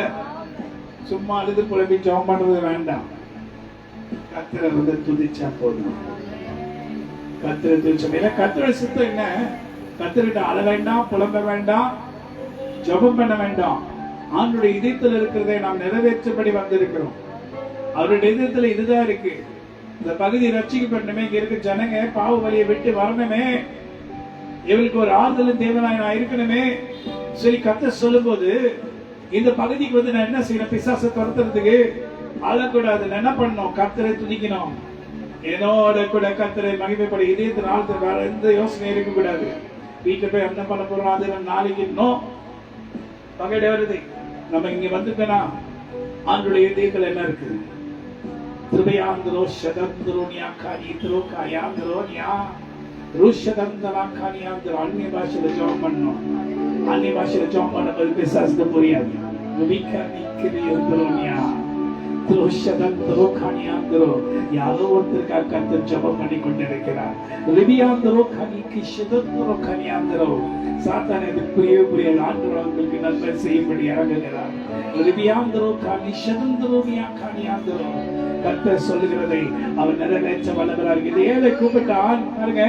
சும்மா அழுது புலம்பி ஜெபம் பண்றது வேண்டாம். கர்த்தரை துதிச்சா போதும். கர்த்தரை துதிச்சா. கர்த்தரோட சித்தம் என்ன? கர்த்தர்கிட்ட அழ வேண்டாம், புலம்ப வேண்டாம், ஜெபம் பண்ண வேண்டாம். ஆண்டவருடைய இதயத்தில் இருக்கிறதை நாம் நிறைவேற்றபடி வந்திருக்கிறோம். அவருடைய இதயத்துல இதுதான் இருக்கு. இந்த பகுதி ரட்சிக்கப்படணுமே, இங்க இருக்க ஜனங்க பாவ வழியை விட்டு வரணுமே, இவளுக்கு ஒரு ஆறுதலும் தேவனாய் நான் இருக்கணுமே சரி கர்த்தர் சொல்லும் போது இந்த பகுதிக்கு நான் என்ன செய்யணும்? பிசாசை துரத்துறதுக்கு அழக்கூடாது. என்ன பண்ணணும்? கர்த்தரை துதிக்கணும். என்னோட கூட கர்த்தரை மகிமைப்பட இதயத்தின் ஆழ்த்து வேற எந்த யோசனை இருக்க கூடாது. வீட்டுல போய் என்ன பண்ண போறோம்? அது நாளைக்கு இன்னும் பகையிட வருது. நம்ம இங்க வந்துட்டோம்னா ஆண்டுடைய இதயத்துல என்ன இருக்கு? திருபையாந்திரோ சதந்திரோனியா காரித்ரோ காயாந்திரோனியா ருஷதந்தராக்கானியாந்திரோ. அந்நிய பாஷையில ஜெபம் பண்ணணும். அந்நிய பாஷையில ஜெபம் பண்ணும்போது பிசாசுக்கு புரியாது. யாரோ ஒருத்தருக்காக கர்த்தர் ஜெபம் பண்ணி கொண்டிருக்கிறார். சாத்தான் இது புரிய ஆண்டவர் அவங்களுக்கு நன்மை செய்யும்படி இறங்குகிறார். கர்த்தர் சொல்லுகிறதை அவர் நிறைவேற்ற வல்லவராக. இது ஏழை கூப்பிட்டான் பாருங்க.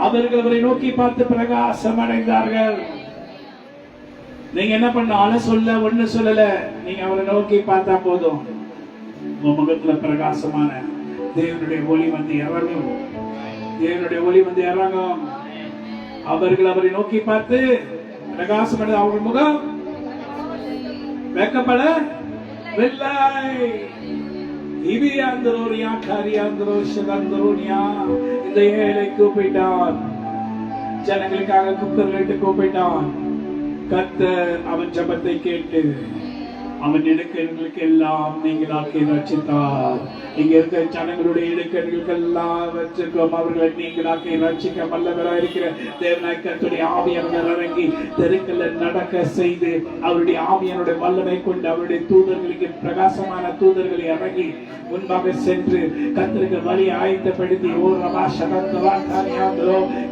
அவர்கள் அவரை நோக்கி பார்த்து பிரகாசம் அடைந்தார்கள். நீங்க என்ன பண்ண? சொல்ல ஒண்ணு சொல்லல. நீங்க அவரை நோக்கி பார்த்தா போதும். உங்க முகத்துல பிரகாசமான தேவனுடைய ஒளி இறங்கும். தேவனுடைய ஒளி இறங்கும். அவர்கள் அவரை நோக்கி பார்த்து பிரகாசம் அடைந்த அவங்க முகம் வெக்கப்படவில்லை. இந்த ஏழை கூப்பிட்டான். ஜனங்களுக்காக குப்தர்களிட்டு கூப்பிட்டான். கர்த்தர் அவன் ஜெபத்தை கேட்டு அவன் இடுக்கண்களுக்கு எல்லாம் நீங்களாக்கி ரட்சித்தார். இங்க இருக்க ஜனங்களுடைய இடுக்கண்களுக்கு எல்லாம் வச்சிருக்கோம். அவர்களை நீங்களாக்கி ரட்சிக்க வல்லவராக இருக்கிற தேவனாய் கர்த்தருடைய ஆவியானவர் இறங்கி தெருக்களை நடக்க செய்து அவருடைய ஆவியானுடைய வல்லமை கொண்டு அவருடைய தூதர்களுக்கு பிரகாசமான தூதர்களை இறங்கி முன்பாக சென்று கர்த்தருக்கு வழி ஆயத்தப்படுத்தி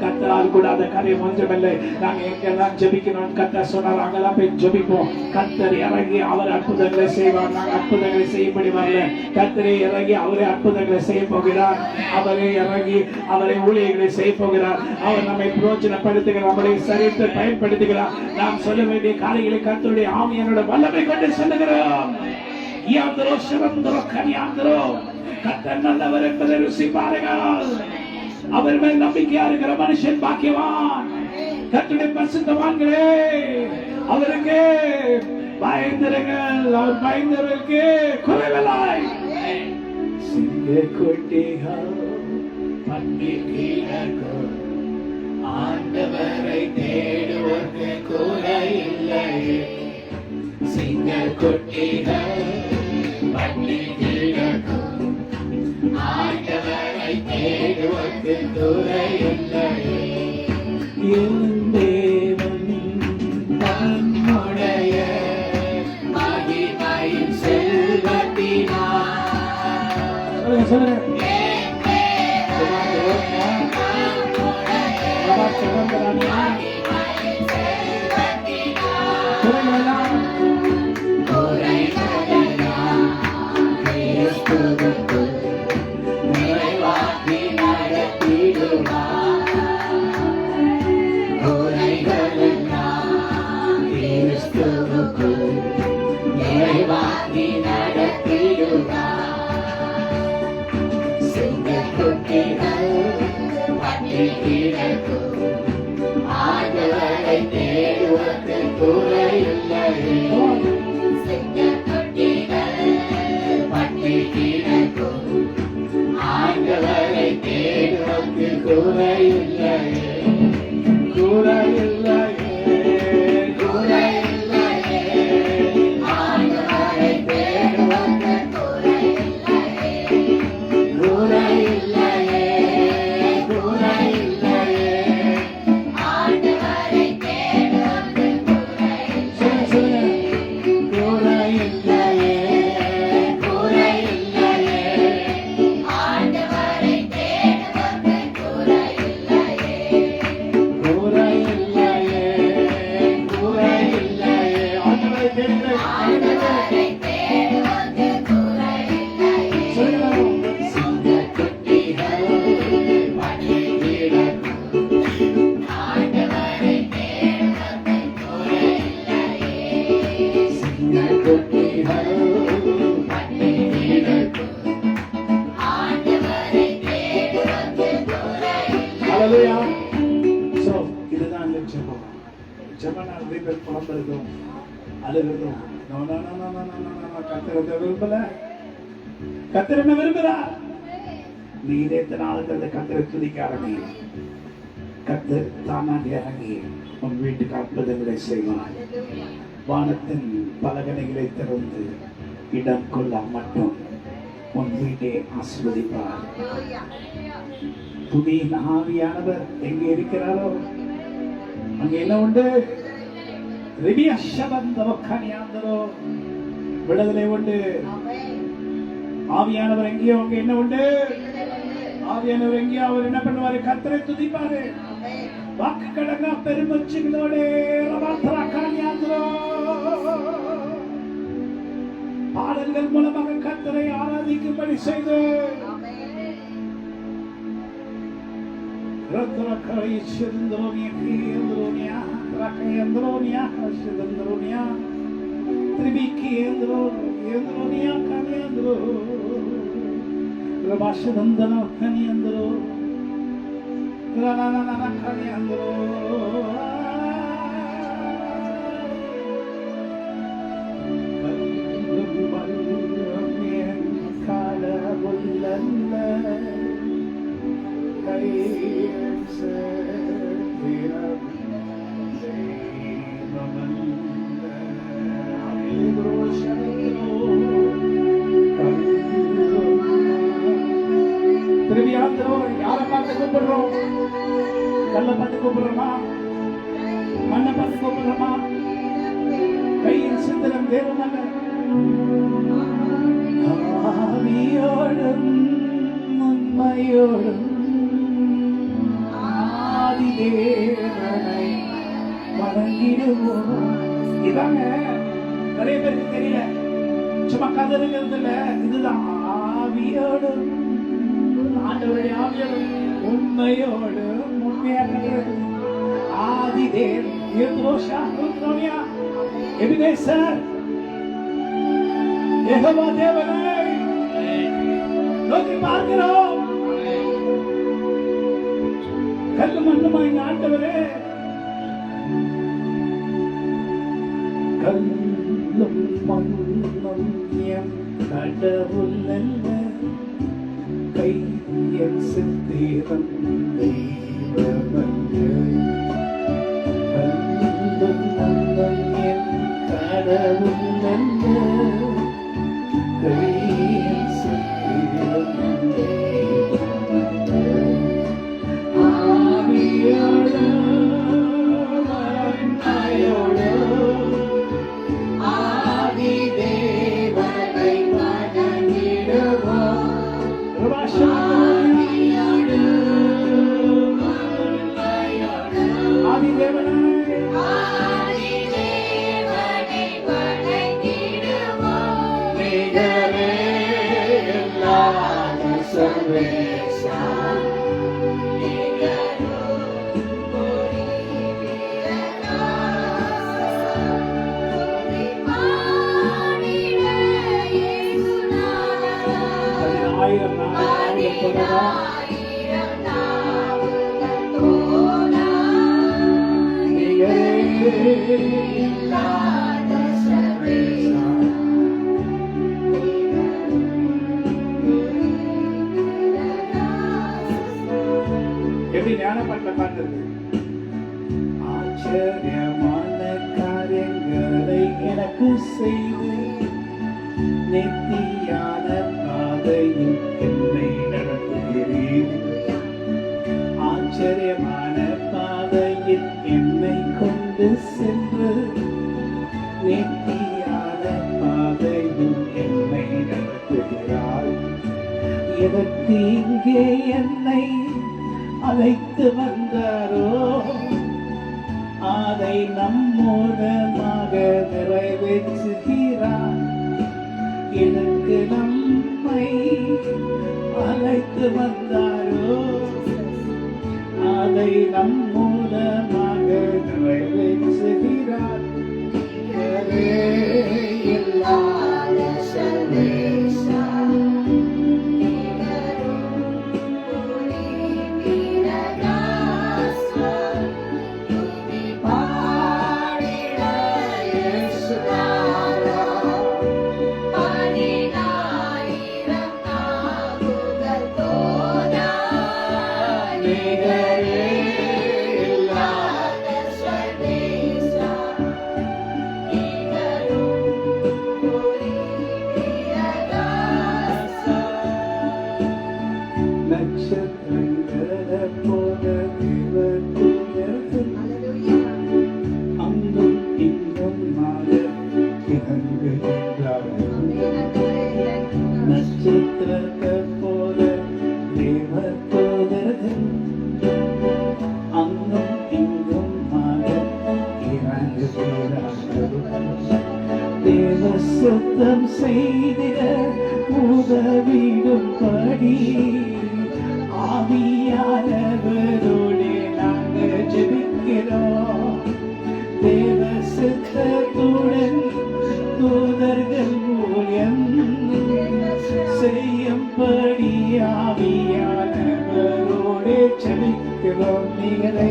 கர்த்தரால் கூட அந்த காரியம் ஒன்றுமில்லை. நாங்க எங்கெல்லாம் ஜெபிக்கணும் கர்த்தர் சொன்னார், அங்கெல்லாம் போய் ஜெபிப்போம். கர்த்தர் இறங்கி அவர் அற்புதங்களை செய்வார். நாங்கள் அற்புதங்களை செய்யப்படி வரல. கர்த்தரை இறங்கி அவரே அற்புதங்களை செய்ய போகிறார். அவரே இறங்கி அவரை ஊழியர்களை செய்ய போகிறார். அவர் நம்மை பிரயோஜனப்படுத்துகிறார். நம்முடைய சரீரத்தை பயன்படுத்துகிறார். நாம் சொல்ல வேண்டிய காரியங்களை கர்த்தருடைய ஆவியானோட வல்லமை கொண்டு சொல்லுகிறோம். யாந்தரோ சிறந்தரோ கனியாந்தரோ கர்த்தர் நல்லவர் என்பதை ருசி பாருங்கள். அவர் மேல் நம்பிக்கையா இருக்கிற மனுஷன் பாக்கியவான். கர்த்தருடைய பரிசுத்தவான்களே, அவருக்கு பயந்திருங்கள். அவர் பயந்தவருக்கு குறைவில்லை. சிங்கக்குட்டிகள் பண்டிகைகள் ஆண்டவரை தேடுவோர்க்கு குறையில்லை. சிங்கக்குட்டிகள் பண்டிகைகள் ஆண்டவரை தேடுவோர்க்கு குறையில்லை. என் தேவன் தன்னுடைய மகிமையின் செல்வத்தினார் ஆண்டவரை தேடுவதற்கு குறையில்லை. ஆண்டவரை தேடுவதற்கு குறையில்லை. குறையில்லை. கர்த்தர் என்ன விரும்புகிறார்? நீ இதயத்தினால கர்த்தரை துதிக்காரனே, கர்த்தர் தானாக இறங்கி உன் வீட்டுக்கு அற்புதங்களை செய்வார். வானத்தின் பலகனைகளை திறந்து இடம் கொள்ள மட்டும் உன் வீட்டை ஆசீர்வதிப்பார். துதியின் ஆவியானவர் எங்கே இருக்கிறாரோ அங்கே என்ன உண்டு? விடுதலை உண்டு. ஆவியானவர் எங்கேயோ அங்க என்ன உண்டு? ஆவியானவர் எங்கேயோ அவர் என்ன பண்ணுவாரு? கர்த்தரை துதிப்பாரு. வாக்கு கடங்க பெருமூச்சுகளோட பாடல்கள் மூலமாக கர்த்தரை ஆராதிக்கும்படி செய்து யாரை பார்த்து கூப்பிடுறோம்? கல்லை பார்த்து கூப்பிடுறோமா? மண்ணை பார்த்து கூப்பிடுறோமா? கையில் சித்திரம் தேவனாக ஆவியோடும் உண்மையோடும் ஆதிதேவனை வணங்கிடுவோம். இதாங்க நிறைய பேருக்கு தெரியல, சும்மா கதறுகிறது இல்ல, இதுதான் ஆவியோடும் ஆண்டவருடைய ஆவியோடும் உண்மையோடும் உண்மையாக ஆதிதேவன் எபினேசர் யெகோவா தேவனை நோக்கி பார்க்கிறோம். கல்லும் மண்ணுமா எங்க ஆண்டவரே, கல்லும் மண்ணும் என் கடவுள் அல்ல, கையில் சித்திரம் தெய்வமல்ல. கல்லும் மண்ணும் என் கடவுள் அல்ல, கையில் சித்திரம் தெய்வமல்ல. ஆவியோடு மனமாயோடு ஆதி தேவனை வணங்கிடுவோம். ஆவியோடு மனமாயோடு ஆதி தேவனை வணங்கிடுவோம். நிகரே இல்லாத சர்வேசா, எப்படி ஞானப்பட்ட பாட்டு. ஆச்சரியமான காரியங்களை எனக்கு செய்து நெத்தியான பாதையில் என்னை நடத்துகிறீர். ஆச்சரியமான பாதையில் என்னை கொண்டு சென்று நெத்தியான பாதையில் என்னை நடத்துகிறார். எதற்கு இங்கே என்னை அழைத்து வந்தாரோ அதை நம்மூலமாக நிறைவேற்றுகிறார். எனக்கு நம்மை அழைத்து வந்தாரோ அதை நம்மூலமாக நிறைவேற்றுகிறார். இல்லாத சர்வேசா, சுத்தம் செய்திட உதவிடும்படி ஆவியானவரோடு நாங்கள் ஜெபிக்கிறோம். தேவ சித்தத்துடன் தூதர்கள் ஊழியம் செய்யும்படி ஆவியானவரோடு ஜெபிக்கிறோம். நீங்களே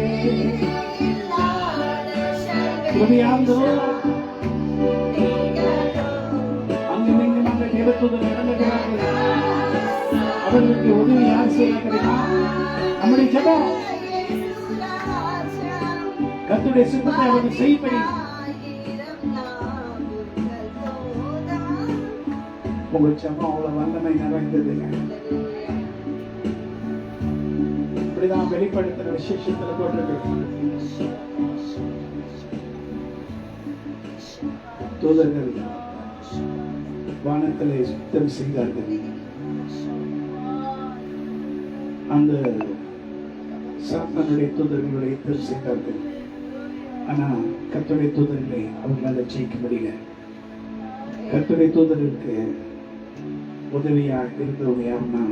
உதவியாந்தோ அவர்களுக்கு உதவி யார் செய்யறா? நம்முடைய ஜெபம் கர்த்தருடைய சித்தத்தை அவர்கள் செய்யப்படி. உங்க ஜெபம் அவ்வளவு வல்லமை நிறைந்ததுங்க. இப்படிதான் வெளிப்படுத்துற விசேஷத்துல போட்டிருக்கு. தூதர்கள் வானத்திலே சுத்தம் செய்தார்கள். அந்த சாத்தானுடைய தூதர்களுடைய யுத்தம் செய்தார்கள். ஆனா கர்த்தருடைய தூதர்களை அவங்களால ஜெயிக்க முடியல. கர்த்தருடைய தூதர்களுக்கு உதவியாக இருந்தவங்க யாருன்னா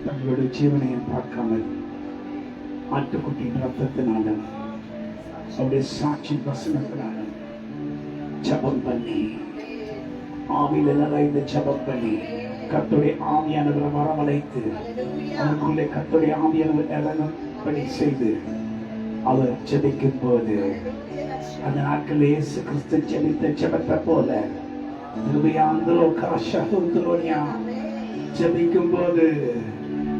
தங்களுடைய ஜீவனையும் பார்க்காமல் ஆட்டுக்குட்டியின் ரத்தத்தினால அவருடைய சாட்சி வசனத்தினால ஜபம் பண்ணி ஆவியில நிறைந்த ஜெபம் பண்ணி கர்த்தருடைய ஆவியானவரை வரவழைத்து அவருக்குள்ளே கர்த்தருடைய ஆவியானவர் இறங்கும்படி செய்து அவர் ஜெபிக்கும் போது அந்த நாட்கள் இயேசு கிறிஸ்து ஜெபித்த ஜெபத்தை போல ஜெபிக்கும் போது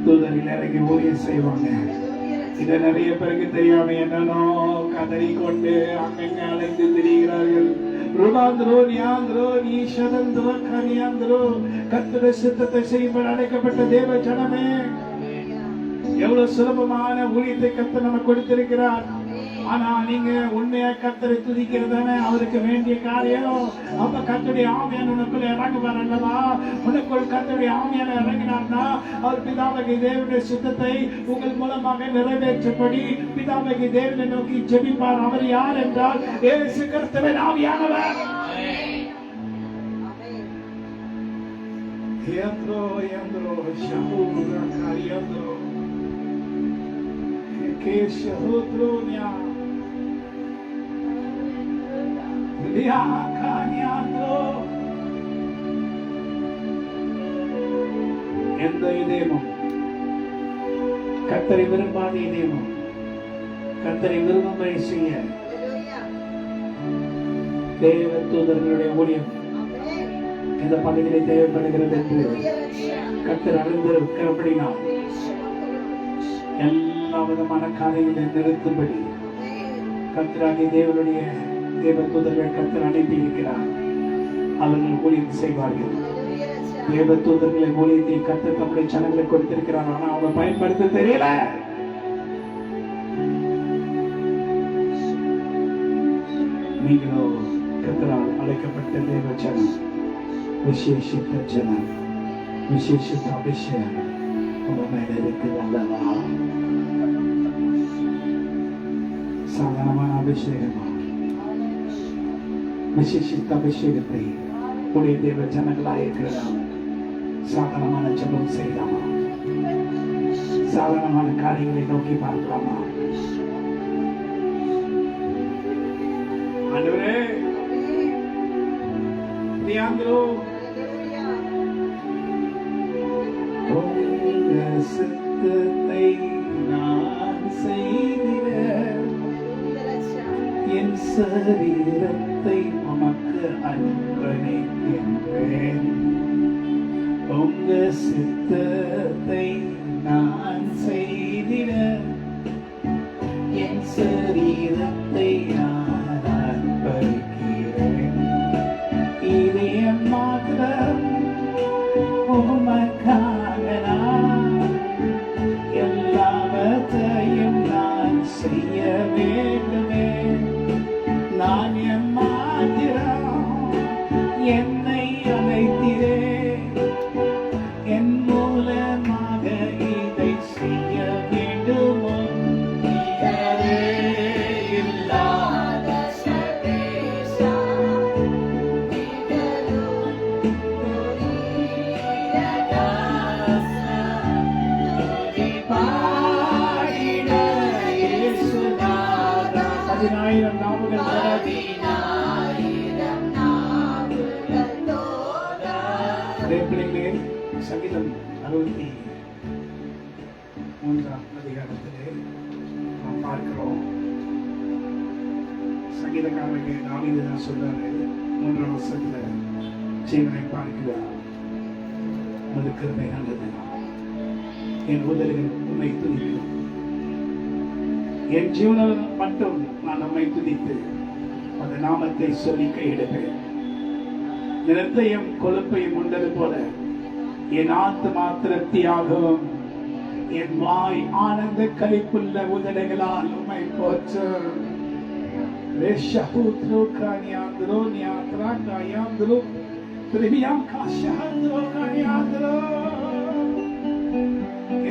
தூதரில் இறங்கி ஊழியம் செய்வாங்க. இதை நிறைய பேருக்கு தெரியாம என்னன்னோ கதறி கொண்டு அங்கங்க அழைத்து திரிகிறார்கள். கர்த்தருடைய சித்தத்தை செய்யும்படி அழைக்கப்பட்ட தேவ ஜனமே, எவ்வளவு சுலபமான ஊழியத்தை கர்த்தர் நமக்கு கொடுத்திருக்கிறார். ஆனா நீங்க உண்மையா கர்த்தரை துதிக்கிறதானே அவருக்கு வேண்டிய காரியம். அப்ப கர்த்தருடைய ஆவியான உனக்குள்ள இறங்குவார் அல்லவா? உனக்குள் கர்த்தருடைய ஆவியான இறங்கினார்னா அவர் பிதாவாகிய தேவனுடைய சித்தத்தை உங்கள் மூலமாக நிறைவேற்றபடி பிதாவாகிய தேவனை நோக்கி ஜெபிப்பார். அவர் யார் என்றால் இயேசு கிறிஸ்துவின் ஆவியானவர். எந்த இதயமும் கர்த்தரை விரும்பாத இதயமும் கர்த்தரை விரும்பும்படி செய்ய தேவ தூதர்களுடைய ஊழியம் இந்த பகுதியிலே தேவைப்படுகிறது என்று கர்த்தர் அறிந்திருக்கிறபடினால் எல்லா விதமான காரியங்களை நிறுத்தும்படி கர்த்தராகிய தேவனுடைய தேவ தூதர்கள் கர்த்தர் அனுப்பி இருக்கிறார். அவர்கள் ஊழியம் செய்வார்கள். தேவ தூதர்களை ஊழியத்தை கர்த்தர் தம்முடைய ஜனங்களை கொடுத்திருக்கிறார். ஆனா அவங்க பயன்படுத்த தெரியல. நீங்களோ கர்த்தரால் அழைக்கப்பட்ட தேவ ஜனம், விசேஷித்த ஜனம், விசேஷித்த அபிஷேகம் உங்க மேல இருக்குது அல்லவா? சாதாரணமான அபிஷேகமா? விசேஷித்த அபிஷேகத்தை உடைய தேவ ஜனங்களாக இருக்கிறார். சாதாரணமான ஜெபம் செய்யலாமா? சாதாரணமான காரியங்களை நோக்கி பார்க்கலாமா? ஆண்டவரே, தியாந்திரோ சித்தத்தை நான் செய்திட என் சரீரத்தை உமக்கு அர்ப்பணிக்கின்றேன். உங்க சித்தத்தை நான் செய்திட என் சரீரத்தை நான் அர்ப்பணிக்கிறேன். இதயம் மாத்திரம் உமக்காக எல்லாவற்றையும் நான் செய்ய வேண்டுமே. நான் எம்மாத்திரம் என்னை அழைத்திரே, என் மூலமாக இதை செய்ய வேண்டுமோ? இல்லாத சதேசா 10,000 நாவுகள் சங்கீதம் 63 அதிகாரத்திலே நாம் பார்க்கிறோம். சங்கீதக்காரருக்கு தாவீது தான் சொல்றாரு, 3ஆம் வசனத்துல, ஜீவனை பார்க்கிறார், உமது கிருபை நல்லது, என் உதடுகள் உம்மை துதிக்கும். என் ஜீவனில் மட்டும் நான் நம்மை துதித்து அந்த நாமத்தை சொல்லி கையிடுவேன். நிறத்தையும் கொழுப்பையும் உண்டது போல என் ஆத்துமா திருப்தியாகவும் என் வாய் ஆனந்த களிப்புள்ள உதடுகளால் உம்மை போற்றும்.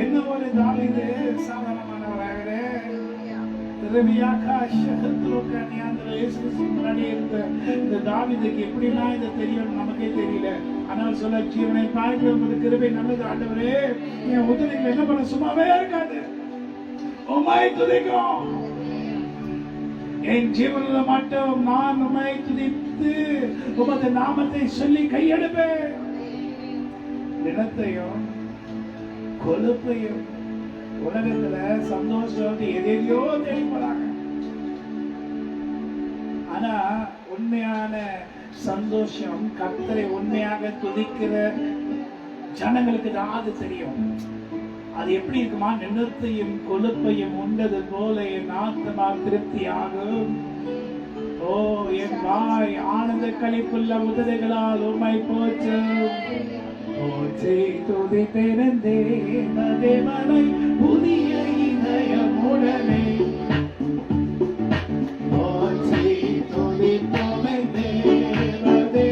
என்ன ஒரு தாவீது சாதாரணமானவராக தாவீதுக்கு எப்படிலாம் இதை தெரியும் நமக்கே தெரியல. ஆனால் சொல்ல, ஜீவனை பார்க்கிற கிருபை நல்லது ஆண்டவரே, என் உதவிகள் என்ன பண்ண சும்மாவே இருக்காது, உம்மை துதிக்கும். என் ஜீவனில் மட்டும் நான் உம்மை துதித்து உமது நாமத்தை சொல்லி கையெடுப்பேன். நிலத்தையும் கொழுப்பையும் உலகத்துல சந்தோஷம் எதையோ தேடிப்படாங்க. ஆனா உண்மையான சந்தோஷம் கர்த்தரை உண்மையாக துதிக்கிற ஜனங்களுக்கு தான் அது தெரியும். அது எப்படி இருக்குமா? நிலத்தையும் கொழுப்பையும் உண்டது போல என் ஆத்மா திருப்தியாகும். ஓ என் வாய் ஆனந்த களிப்புள்ள உதடுகளால் உம்மை போற்றும். போற்றி துதிப்பேன் தேவனை புதிய இதயமுடனே. போற்றி துதிப்போமே தேவனை.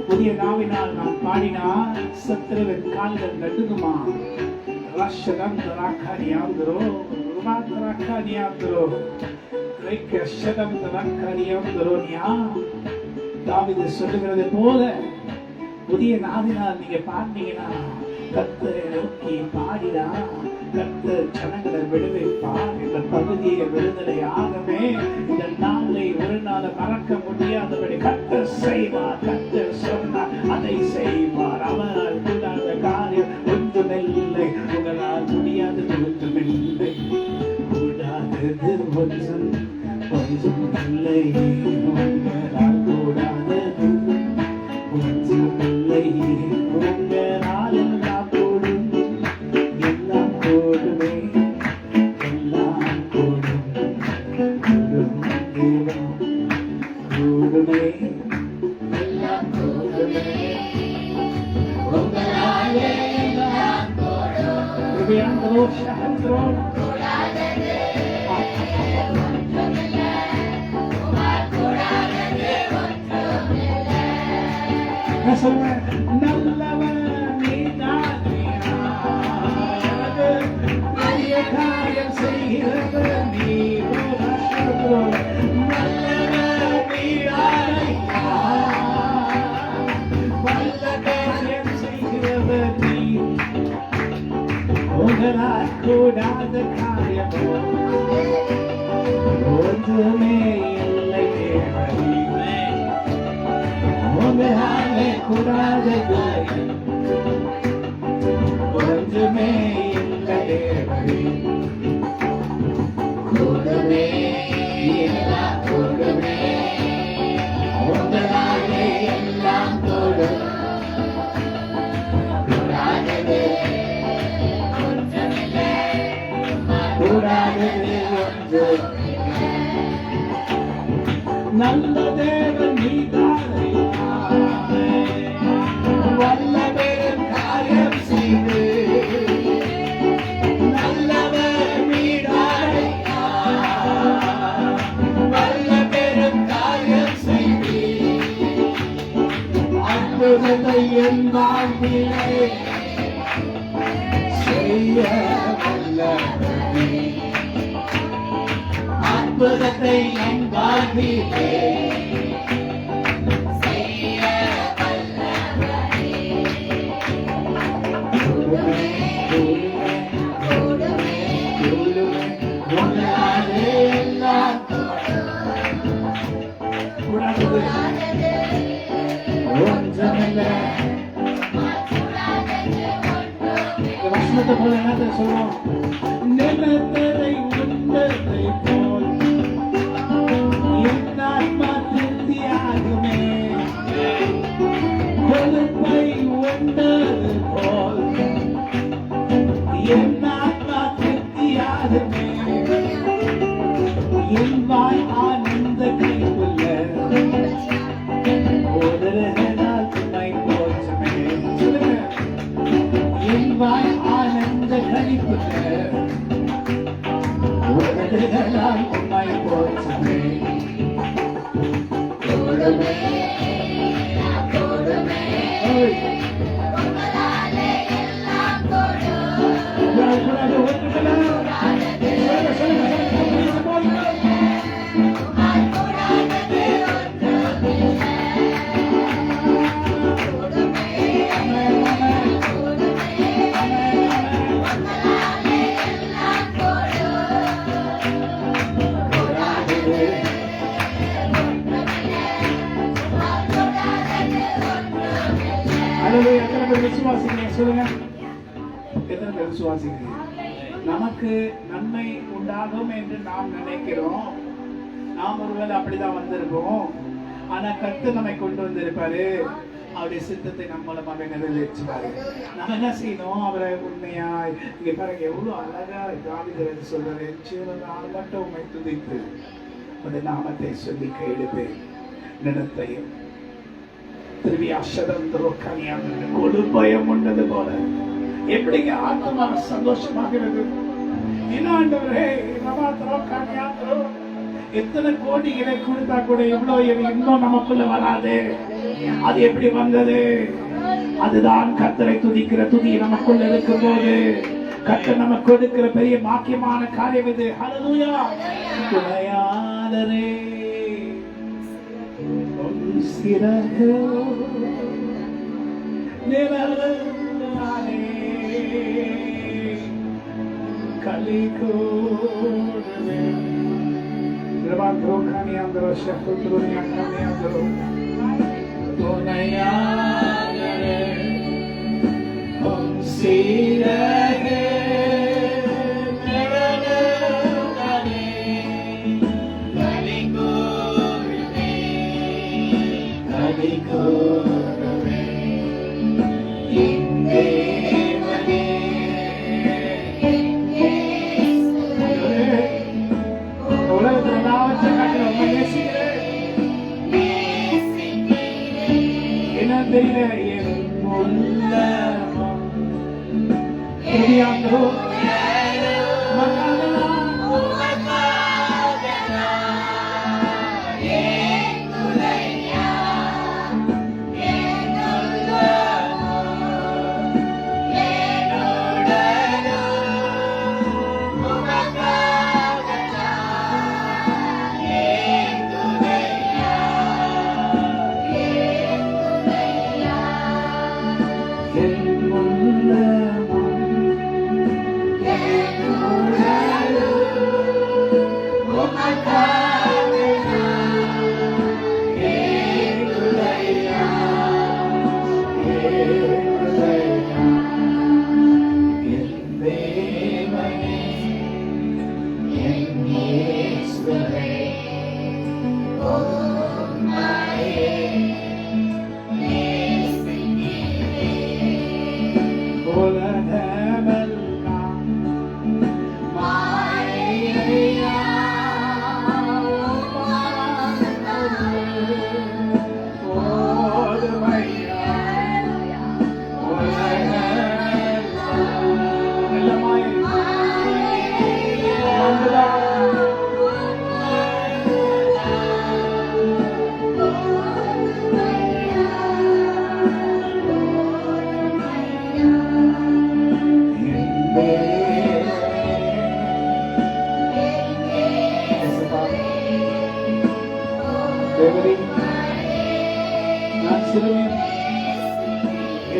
புதிய நாவினால் நாம் பாடினால் சத்துருவின் கால்கள் நடுங்குமா? ரஷதம் தராக்காரியாந்தரோ ருமாத்தராக்காரியாந்தரோ ரைக்கஷதம் தராக்காரியாந்தரோனியா. தாவீது சொல்லுகிறது போல புதிய நாவினால் நீங்க பாடினீங்கன்னா கர்த்தரை நோக்கி பாடினா கர்த்தர் ஜனங்களை விடுவிப்பார். இந்த பகுதியை விடுதலை ஆகவே இந்த நாளை ஒரு நாள் மறக்க முடியாதபடி கர்த்தர் செய்வார். கர்த்தர் சொன்னார் அதை செய்வார். அவரால் கூடாத காரியம் ஒன்றுமில்லை. உங்களால் முடியாதது ஒன்றுமில்லை. கூடாதது ஒன்றுமில்லை. உங்களால் கூடாதது ஒன்றுமில்லை. உங்களால் எல்லாம் கூடும். எல்லாம் கூடுமே. எல்லாம் கூடும். கூடும் தேவன் கூடுமே. எல்லாம் கூடுமே. உங்களால் எல்லாம் கூடும். கிருபையாந்தரோ சஹந்திரோ நல்லவன் நீதானியா. பெரிய காரியம் செய்கிறவர் நீ. நல்லவன் நீதானியா. வல்ல காரியம் செய்கிறவர் நீ. உங்களால் கூடாத காரியம் ஒன்றுமே இல்லை தேவனே. உங்களாலே கூடாதது ஒன்றுமே இல்லை தேவனே. கூடுமே. எல்லாம் கூடுமே. உங்களாலே எல்லாம் கூடும். கூடாதது ஒன்றுமில்லை. கூடாதது ஒன்றுமில்லை. நல்ல தேவன் நீதானையா. வல்ல தேவன் என் வாழ்விலே செய்ய வல்லவரே, அற்புதத்தை என் வாழ்விலே செய்ய வல்லவரே. வசனத்தை போல என்ன சொல்லுவோம்? நிலத்தரை உண்டதை போல் என் ஆத்மா திருப்தியாகுமே, கொழுப்பை உண்டது போல் என் ஆத்மா திருப்தியாகுமே, என் வாய் ஆனந்த கைக்குள்ள உதறுகளால் துணை போச்சுமே. சொல்லுங்க, என் வாய் ஆனந்த கைக்குள்ள உதறுகளால் துணை போச்சுமே. கொடுமே கொடுமே உங்களாலே எல்லாம் கொடு. உங்களாலே ஒன்றுமில்லை. எத்தனை பேர் விசுவாசிக்கிறீங்க? சொல்லுங்க, எத்தனை பேர் விசுவாசிக்கிறீங்க? நமக்கு நன்மை உண்டாகும் என்று நாம் நினைக்கிறோம். நாம் ஒருவேளை அப்படிதான் வந்திருக்கோம். ஆனா கர்த்தர் நம்மை கொண்டு வந்திருப்பாரு. அவருடைய சித்தத்தை நம்ம மூலமாக நிறைவேற்றுவாரு. நம்ம என்ன செய்யணும்? அவரை உண்மையா இங்க பாருங்க, எவ்வளவு அழகா தாவீது சொல்றாரு, நான் மட்டும் உண்மை துதித்து அந்த நாமத்தை சொல்லி கையெழுப்பேன் நிலத்தையும் கொடுப்பயம் உண்டது போல. எப்படிங்க ஆத்மா சந்தோஷமாகிறது? எத்தனை கோடிகளை கொடுத்தா கூட எவ்வளவு இன்னும் நமக்குள்ள வராது. அது எப்படி வந்தது? அதுதான் கர்த்தரை துதிக்கிற துதி நமக்குள்ள இருக்கும் போது கர்த்தர் நமக்கு கொடுக்கிற பெரிய பாக்கியமான காரியம் இது. ஹல்லேலூயா. துணையாளரே சிறகு நிழலாலே களி கூறுவே. Levanto caminando, certo turno caminando, donaiare, considere, meranane, calicurve, calicurve, indemane.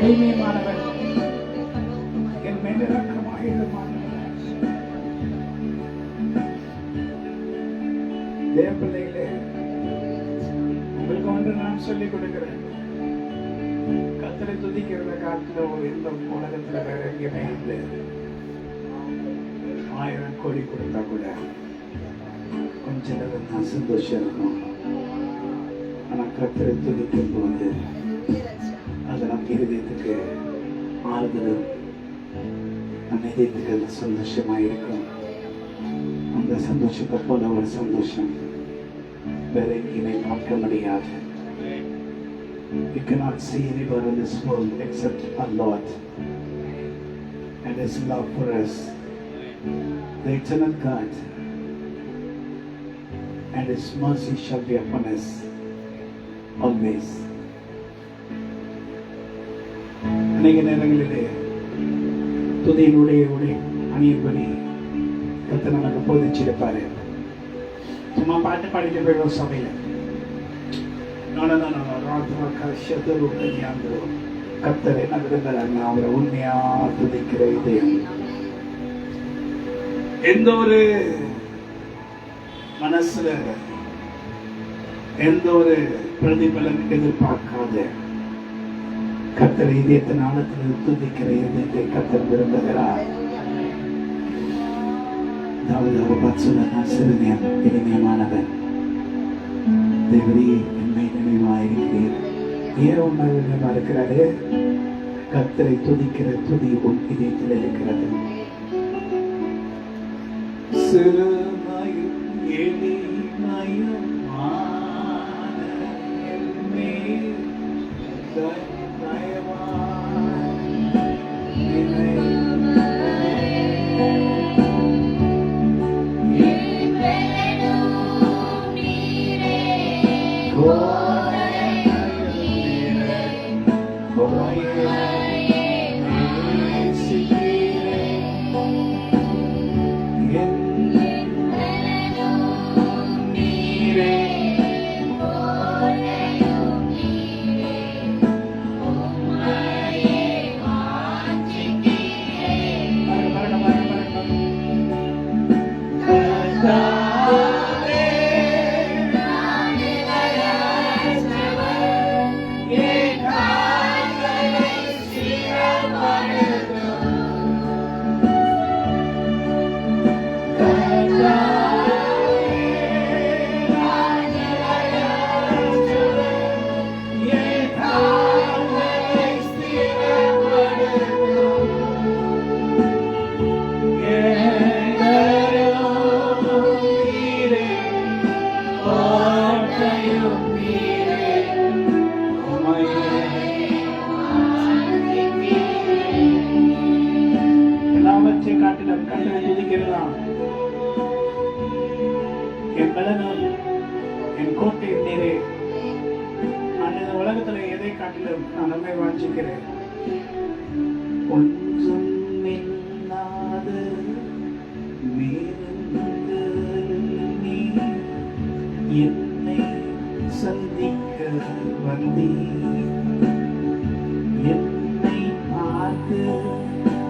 மகிமையானவர், என் மேல் இரக்கமாயிருமானவர். தேவ பிள்ளைகளே, உங்களுக்கு ஒன்று நான் சொல்லிக் கொடுக்கிறேன். கர்த்தரை துதிக்கிறத காட்டில ஒரு இந்த உலகத்துல வேற எங்கேயுமே இல்லை. 1000 கோடி கொடுத்தா கூட கொஞ்ச நேரம் தான் சந்தோஷம் இருக்கும். ஆனா கர்த்தரை துதிக்கும் போது அது நம் இருதயத்துக்கு ஆறுதலும், நம் இதயத்துக்கு அது சந்தோஷமா இருக்கும். அந்த சந்தோஷத்தை போல ஒரு சந்தோஷம் வேற எங்கேயுமே பார்க்க முடியாது. You cannot see anywhere in this world except our Lord and His love for us, the eternal God, and His mercy shall be upon us always. அநேக நேரங்களிலே துதியினுடைய அணியின்படி கர்த்தர் நமக்கு போதிச்சிருப்பாரு. சும்மா பாட்டு பாடிட்டு போயிடும் சபையில. கர்த்தரை நகருங்கள், அவரை உண்மையா துதிக்கிற இதயம், எந்த ஒரு மனசுல எந்த ஒரு பிரதிபலன் எதிர்பார்க்காத கர்த்தரை இதயத்தின் ஆழத்தில் துதிக்கிற இதயத்தை கர்த்தர் விரும்புகிறார். இனிமையானவர் தேவரே, என்னை நினைவாயிருக்கிறீர். ஏன் உண்மை நினைவா இருக்கிறாரு? கர்த்தரை துதிக்கிற துதி உன் இதயத்தில் இருக்கிறது. சிறுமையும் எளிமையும் என் கோட்டை நீரே. நான் இந்த உலகத்துல எதை காட்டிலும் நான் நம்மை வாஞ்சிக்கிறேன். ஒன்றும் இல்லாத நீ என்னை சந்திக்க வந்தீ. என்னை பார்த்து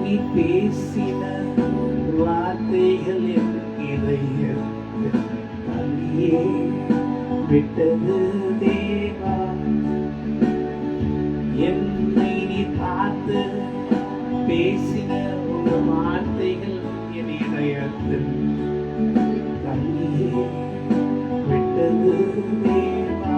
நீ பேசின வார்த்தைகள் என் இதயத்தில் தனியே விட்டது தேவா. என்னை நீ பார்த்து பேசின உங்கள் வார்த்தைகள் என் இதயத்தில் தனியே விட்டது தேவா.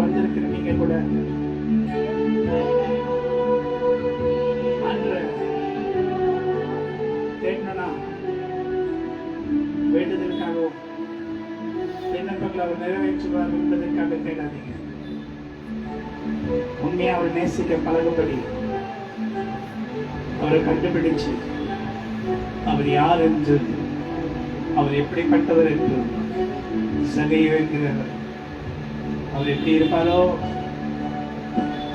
வந்திருக்கிற நீங்க கூட கேட்கணும்னா வேண்டுதலுக்காகவும் விண்ணப்பங்களை அவர் நிறைவேற்றுவார் என்பதற்காக தேடாதீங்க. உண்மையா அவர் நேசிக்க பழகும்படி அவரை கண்டுபிடிச்சு அவர் யார் என்று, அவர் எப்படிப்பட்டவர் என்று சகையை வைக்கிறார். அவர் எப்படி இருப்பாரோ,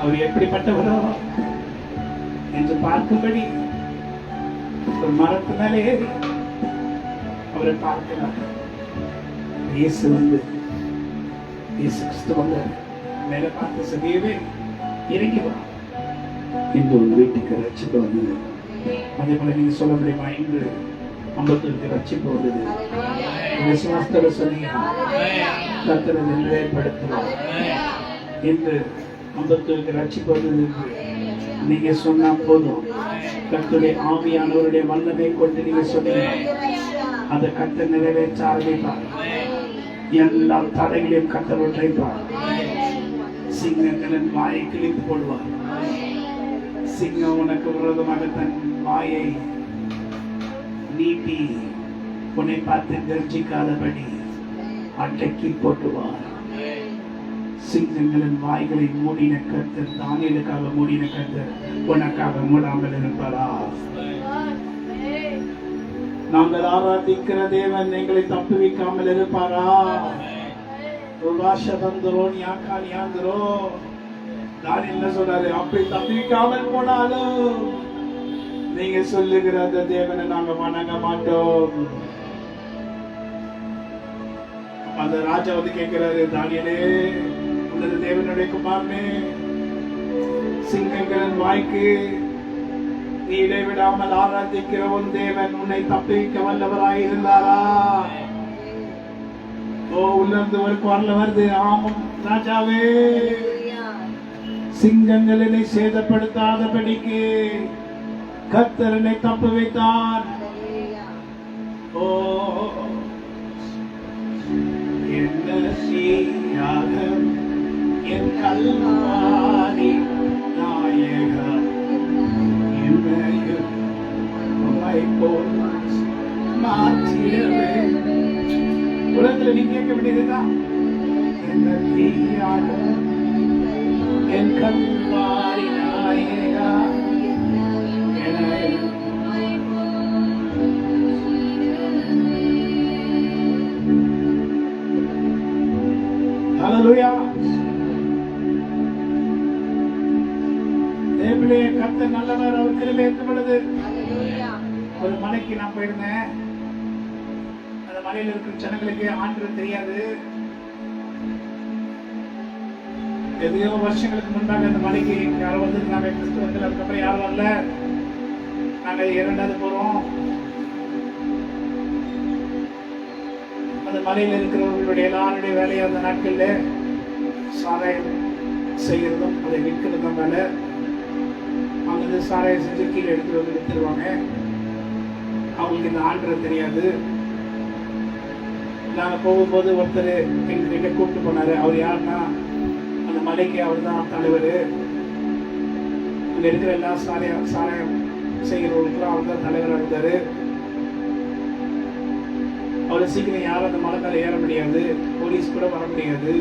அவர் எப்படிப்பட்டவரோ என்று பார்க்கும்படி ஒரு மரத்து மேலே ஏறி அவரை பார்க்கிறார். இயேசு கிறிஸ்து வந்து மேல பார்த்து சகையவே இறங்கி வா, இந்த ஒரு வீட்டுக்கு ரட்சிப்பு வந்தது. அதே போல நீங்க சொல்ல முடியுமா, இன்று அம்பத்தூருக்கு ரட்சிப்பு வந்தது. விசுவாசத்தோட சொன்னீங்க கர்த்தரை நிறைவேற்றப்படுத்துவார். இன்று அம்பத்தூருக்கு ரட்சிப்பு வந்தது நீங்க சொன்னா போதும். கர்த்தருடைய ஆவியானவருடைய வல்லமை கொண்டு நீங்க சொன்னீங்க, அந்த கர்த்தர் நிறைவேற்ற ஆரம்பிப்பார். எல்லா தடைகளையும் கர்த்தர் உடைப்பார். சிங்கங்களின் வாயை கிழித்து போடுவார். சிங்கம் உனக்கு விரோதமாக தன் வாயை நீட்டி உன்னை பார்த்து கர்ஜிக்காதபடி அடக்கி போட்டுவார். சிங்கங்களின் வாய்களை மூடின கர்த்தர், தானியேலுக்காக மூடின கர்த்தர் உனக்காக மூடாமல் இருப்பாரா? நாங்கள் ஆராதிக்கிற தேவன் எங்களை தப்புவிக்காமல் இருப்பாரா? தானியேல் சொல்றாரு, அப்படி தப்புவிக்காமல் போனாலும் நீங்க சொல்லுகிற அந்த தேவனை நாங்க வணங்க மாட்டோம். அந்த ராஜா வந்து கேட்கிறாரு, தானியேலே, உன்னது தேவனுடைய குமாரனே, சிங்கங்களின் வாய்க்கு நீ இடைவிடாமல் ஆராதிக்கிற உன் தேவன் உன்னை தப்பிக்க வல்லவராய் இருந்தாரா? ஓ, உள்ளிருந்து ஒரு குரல் வருது, ஆமாம் ராஜாவே, சிங்கங்களினை சேதப்படுத்தாதபடிக்கு கர்த்தரனை தப்பு வைத்தார். ஓ, என்ன செய்யாக என் கல்வாரி நாயகா, என்னையும் போல் மாற்றிடவே. உலகத்தில் நீ கேட்க வேண்டியதுதான், என்ன செய்யாக என் கல்வாரி நாயகா, ஹல்லேலூயா. தேவனே கர்த்தர் நல்லவர், அவர் கிருபை என்றுள்ளது. ஒரு மலைக்கு நான் போயிருந்தேன். அந்த மலையில இருக்கிற ஜனங்களுக்கு ஆண்டவர் தெரியாது. எதையோ வருஷங்களுக்கு முன்பாக அந்த மலைக்கு யாரும் வந்திருந்தாங்க கிறிஸ்துவர்கள். அதுக்கப்புறம் யாரும் வரல. நாங்க 2வது போறோம். அந்த மலையில இருக்கிறவர்களுடைய எல்லாருடைய வேலையை அந்த நாட்கள்ல சாராயம் செய்யறதும் அதை விற்கிறதும் வேலை. அங்கிருந்து சாராயம் செஞ்சு கீழே எடுத்துட்டு வந்து வித்துருவாங்க. அவங்களுக்கு இந்த ஆண்டவர் தெரியாது. நாங்க போகும்போது ஒருத்தர் எங்ககிட்ட கூப்பிட்டு போனாரு. அவர் யாருன்னா, அந்த மலைக்கு அவர் தான் தலைவர். அங்க இருக்கிற எல்லா சாராயம் செய்கிறவர்களுக்கும் அவர் தான் தலைவராக இருந்தாரு. அவ்வளோ சீக்கிரம் யாரும் அந்த மலை மேலே ஏற முடியாது. போலீஸ் கூட வர முடியாது.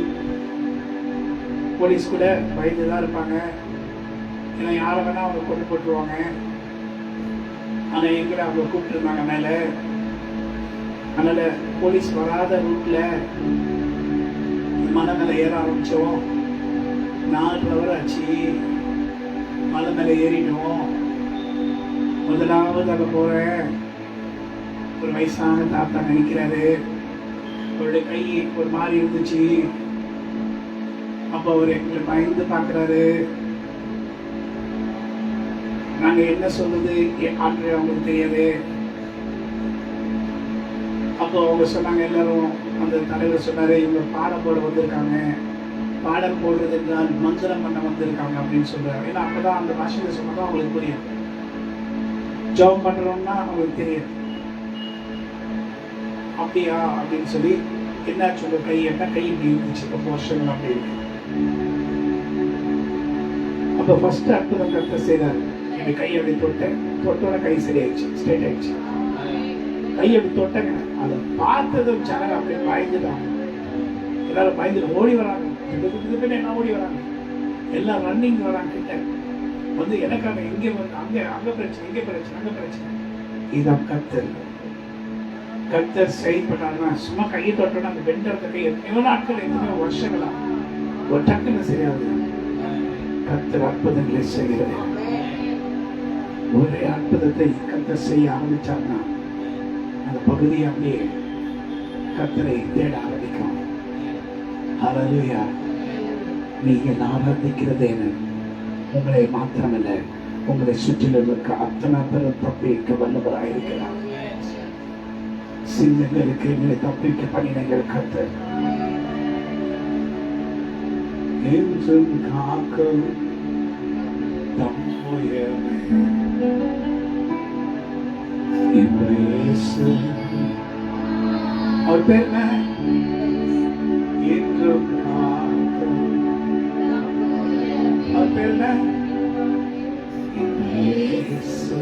போலீஸ் கூட பயந்து தான் இருப்பாங்க. ஏன்னா யாரை வேணா அவங்க கொண்டு போட்டுருவாங்க. ஆனால் எங்களை அவங்க கூப்பிட்டுருந்தாங்க மேலே. அதனால போலீஸ் வராத ரூட்ல மலை மேலே ஏற ஆரம்பித்தோம். 4 ஹவர் ஆச்சு. மலை மேலே ஏறிட்டோம். முதலாவது அங்கே போகிறேன். ஒரு வயசான தாத்தா நினைக்கிறாரு. அவருடைய கை ஒரு மாதிரி இருந்துச்சு. அப்போ அவர் எங்களை பயந்து பார்க்குறாரு. நாங்க என்ன சொல்றது ஆண்டு அவங்களுக்கு தெரியாது. அப்போ அவங்க சொன்னாங்க, எல்லாரும் அந்த தலைவர் சொன்னாரு, இவங்க பாடம் போட வந்திருக்காங்க. பாடம் போடுறது என்றால் மந்திரம் பண்ண வந்திருக்காங்க அப்படின்னு சொல்றாரு. ஏன்னா அப்பதான் அந்த பாஷையில சொன்னதான் அவங்களுக்கு புரியும். ஜெபம் பண்றோம்னா அவங்களுக்கு தெரியும். அப்படியா அப்படின்னு சொல்லி, என்ன சொல்ல கை என்ன கை இப்படி இருந்துச்சு 10 வருஷங்கள் அப்படின்னு. அப்ப ஃபர்ஸ்ட் அற்புதம் கர்த்தர் செய்தார். என் கை அப்படி தொட்டோட கை சரியாயிடுச்சு, ஸ்ட்ரைட் ஆயிடுச்சு. கை அப்படி தொட்டங்க, அதை பார்த்ததும் ஜனங்க அப்படியே பயந்துட்டாங்க. எல்லாரும் பயந்துட்டு ஓடி வராங்க. என்ன ஓடி வராங்க, எல்லாம் ரன்னிங் வராங்க கிட்ட. வந்து எனக்காக இங்கே வந்து அங்க பிரச்சனை, இங்க பிரச்சனை, அங்க பிரச்சனை. இதான் கர்த்தர் செயல்பட்டாருன்னா சும்மா கையை தொட்டோன்னா அந்த வெண்டறத கை எத்தனையோ நாட்கள், எத்தனையோ வருஷங்களா ஒரு டக்குன்னு செய்யாது. கர்த்தர் அற்புதங்களை செய்கிறது. ஒரே அற்புதத்தை கர்த்தர் செய்ய ஆரம்பிச்சார்னா அந்த பகுதியை அப்படியே கர்த்தரை தேட ஆரம்பிக்கும். ஹல்லேலூயா. நீங்கள் ஆராதிக்கிறதே உங்களை மாத்திரமல்ல, உங்களை சுற்றிலும் இருக்க அத்தனை பேரும் தப்பிக்க வல்லவராயிருக்கிறார். சிங்கங்களுக்கு எங்களை தப்பிக்க பண்ணினங்கள் கர்த்தர். என்றும் காக்கும் தம்முயமே இயேசு. அவர் பேர் என்ன? என்றும் காக்கும். அவர் பேர் என்ன? இயேசு.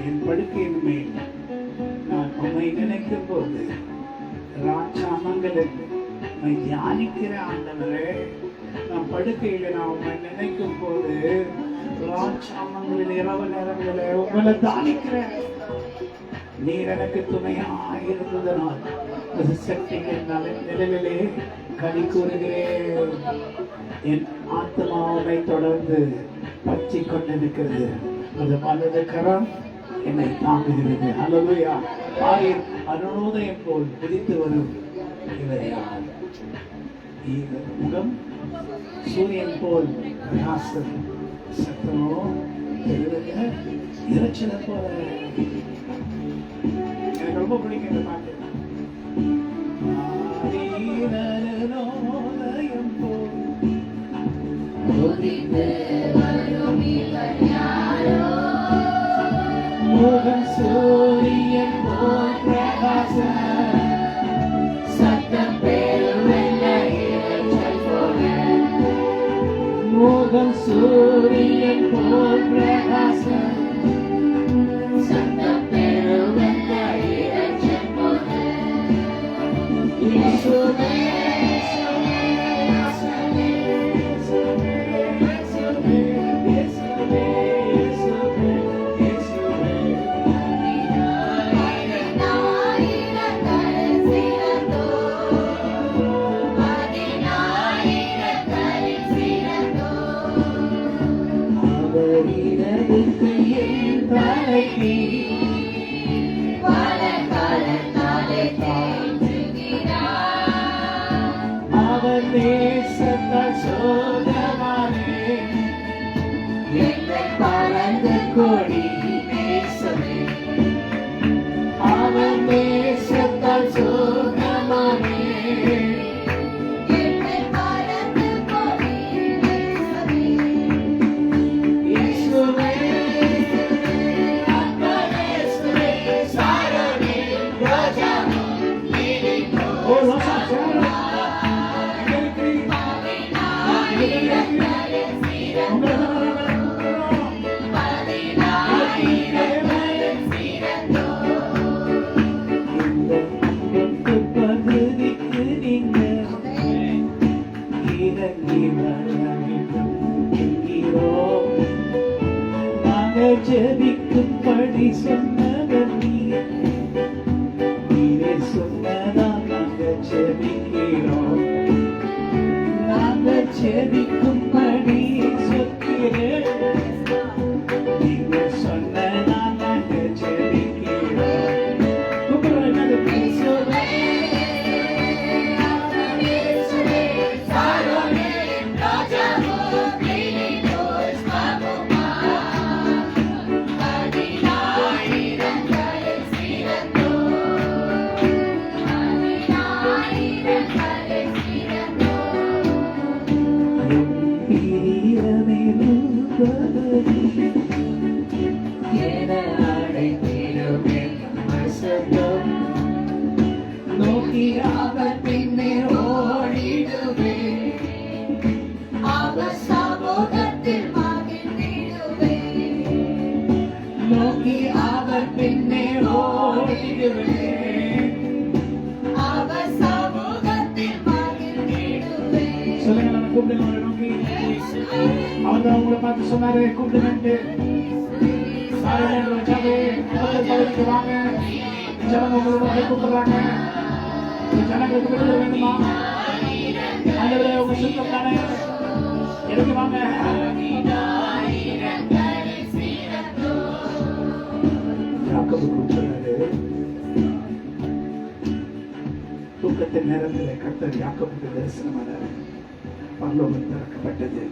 என் படுக்கையின் மேல் நான் உம்மை நினைக்கும் போது ராஜாமங்களுக்கு நான் தியானிக்கிற ஆண்டவரே, நான் படுக்கையில நான் உண்மை நினைக்கும் போது ராட்சாமங்களில் இரவு நேரங்களில் உங்களை தானிக்கிறேன். நீர் எனக்கு துணையாக இருந்ததனால் ஒரு சக்திகள் நிலையிலே கலி கூறுகிறேன். என் ஆத்மாவை தொடர்ந்து பற்றி கொண்டிருக்கிறது. அது வலது கரம் என்னை தாங்குகிறது. அல்லேலூயா. ஆயிரம் அருணோதயம் போல் உதித்து வரும் இவரையார் முகம் சூரியன் போல் பிரகாசம், சத்தமோ இறைச்சலை போல. எனக்கு ரொம்ப பிடிக்கும் இந்த பாட்டு. அருணோதயம் போல் முகம் சூரியன் போல் பிரகாசம், சத்தம் முகம் சூரியன் போல் பிரகாசம், சத்தம் இயேசுவே அவர் நேசத்தால் சோதமானே, என்னை பறந்து கொடி நேசமே. அவர் நேசத்தால் சோதமானே, என்னை பறந்து கொடி நேசமே. இயேசுவே ஜெபிக்கும்படி சொன்னவர் நீரே சொன்னதால் நாங்கள் ஜெபிக்கிறோம். நாங்கள் ஜெபிக்கும்படி சொல்கிறேன். நீங்கள் சொன்னதால் நாங்கள் ஜெபிக்கிறோம். நோக்கி அவர் பின்னே ஓடிடுவே, அவர் சமூகத்தில் மகிழ்ந்திடுவே. நோக்கி அவர் பின்னே ஓடிடுவே, அவர் சமூகத்தில் மகிழ்ந்திடுவே. சொல்லுங்க, நம்ம கூப்பிடுங்க. நோக்கி அவர் உங்களை பார்த்து சொன்னாரு கூப்பிடுங்கன்ட்டு. வாங்க, ஜனங்க உங்களை கூப்பிடுறாங்க. ஜனங்களுக்கு விடுதலை வேண்டுமா? ஆண்டவரே, உங்க சுத்தம் தானே, எனக்கு வாங்க. யாக்கோபு கூப்பிடுறாரு. தூக்கத்தின் நேரத்தில் கர்த்தர் யாக்கோபுக்கு தரிசனமானார். பரலோகம் திறக்கப்பட்டது.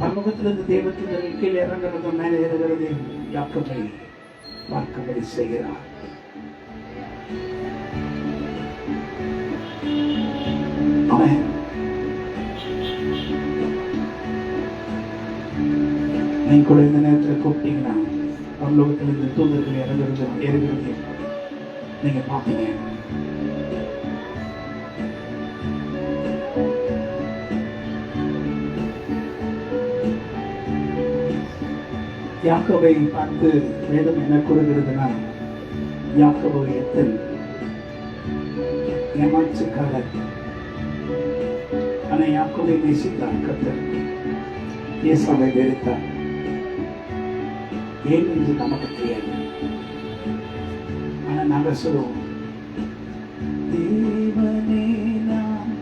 பரலோகத்திலிருந்து தேவதூதர்கள் கீழே இறங்குறதும் மேலே ஏறுகிறது. யாக்கோபை பார்க்கும்படி செய்கிறார். நீங்க கூட இந்த நேரத்தில் கூப்பிட்டீங்கன்னா பரலோகத்திலிருந்து தூதர்கள் இறங்குறது ஏறுகிறது நீங்க பார்த்தீங்க. யாக்கோபை பார்த்து வேதம் என்ன கூறுகிறதுனா, யாக்கோபு எத்தல் ஏமாற்றுக்காரர். ஆனா யாக்கோபை நேசித்தார் கர்த்தர், ஏசாவை வெறுத்தார். ஏன் என்று நமக்கு தெரியாது. ஆனா நாங்க சொல்லுவோம், தேவனே நாம்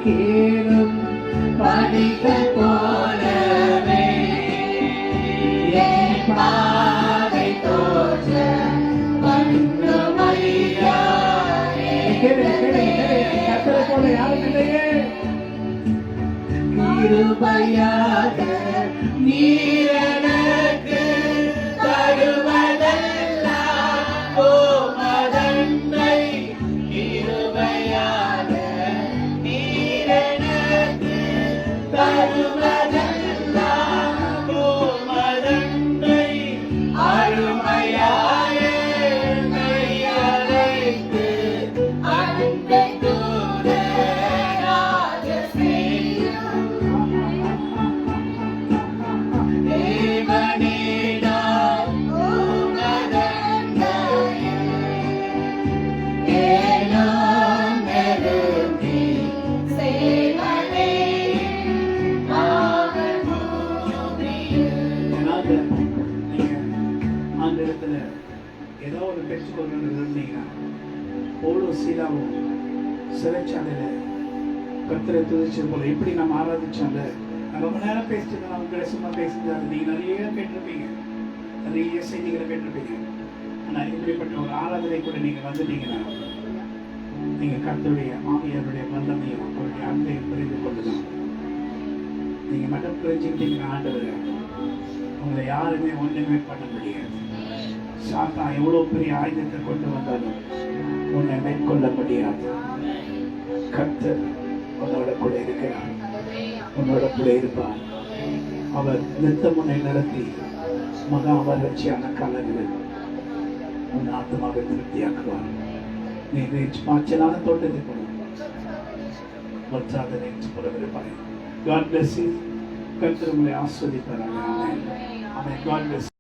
கேளும் படிகள் போலவே என் பாதை தோற்ற வண்ணமையா. கர்த்தரை போல யாரும் இல்லையே. கிருபையாக நீர் எனக்கு தருவதெல்லாம் உமதன்மை. கிருபையாக நீர் எனக்கு தருவதெல்லாம் உமதன்மை. அருமையாய என்னை அழைத்து அன்பை தூதராக செய்யும் தேவனே நான் உமதன்மையில் ஏனோம் நெருங்கி சேவனே அவர் பூமியில். நீங்க அந்த இடத்துல ஏதோ ஒரு பெற்றுக்கொள்ளணும்னு இருந்தீங்கன்னா, பவுலும் சீலாவும் சிறைச்சாலையில கர்த்தரை துதிச்சது போல எப்படி நம்ம ஆராதிச்சாங்க. நான் ரொம்ப நேரம் பேசிட்டு அவங்க சும்மா பேசிட்டாங்க. நீங்க நிறைய கேட்டிருப்பீங்க, நிறைய செய்திகளை கேட்டிருப்பீங்க. ஆனா இப்படிப்பட்ட ஒரு ஆராதனை கூட நீங்க வந்துட்டீங்கன்னா, நீங்க கர்த்தருடைய ஆவியாருடைய வல்லமையும் அவருடைய அன்பையும் புரிந்து கொள்ளலாம். நீங்க மட்டும் புரிஞ்சுக்கிட்டீங்கன்னா ஆண்டவர் உங்களை யாருமே ஒண்ணுமே பண்ண முடியாது. சாத்தா எவ்வளவு பெரிய ஆயுதத்தை கொண்டு வந்தாலும் உன்னை மேற்கொள்ள முடியாது. கர்த்தர் உன்னோட கூட இருக்கிறார், உன்னோட கூட இருப்பார். அவர் நித்தம் உன்னை நடத்தி மகா வறட்சியான காலங்களில் உன் ஆத்மாவை திருப்தியாக்குவார். நீ பாய்ச்சலான தோட்டத்தை போல வற்றாத நேற்று புறவிருப்பாய். God bless you. கர்த்தர் உங்களை ஆஸ்வதிப்பார். ஆமென். God bless you.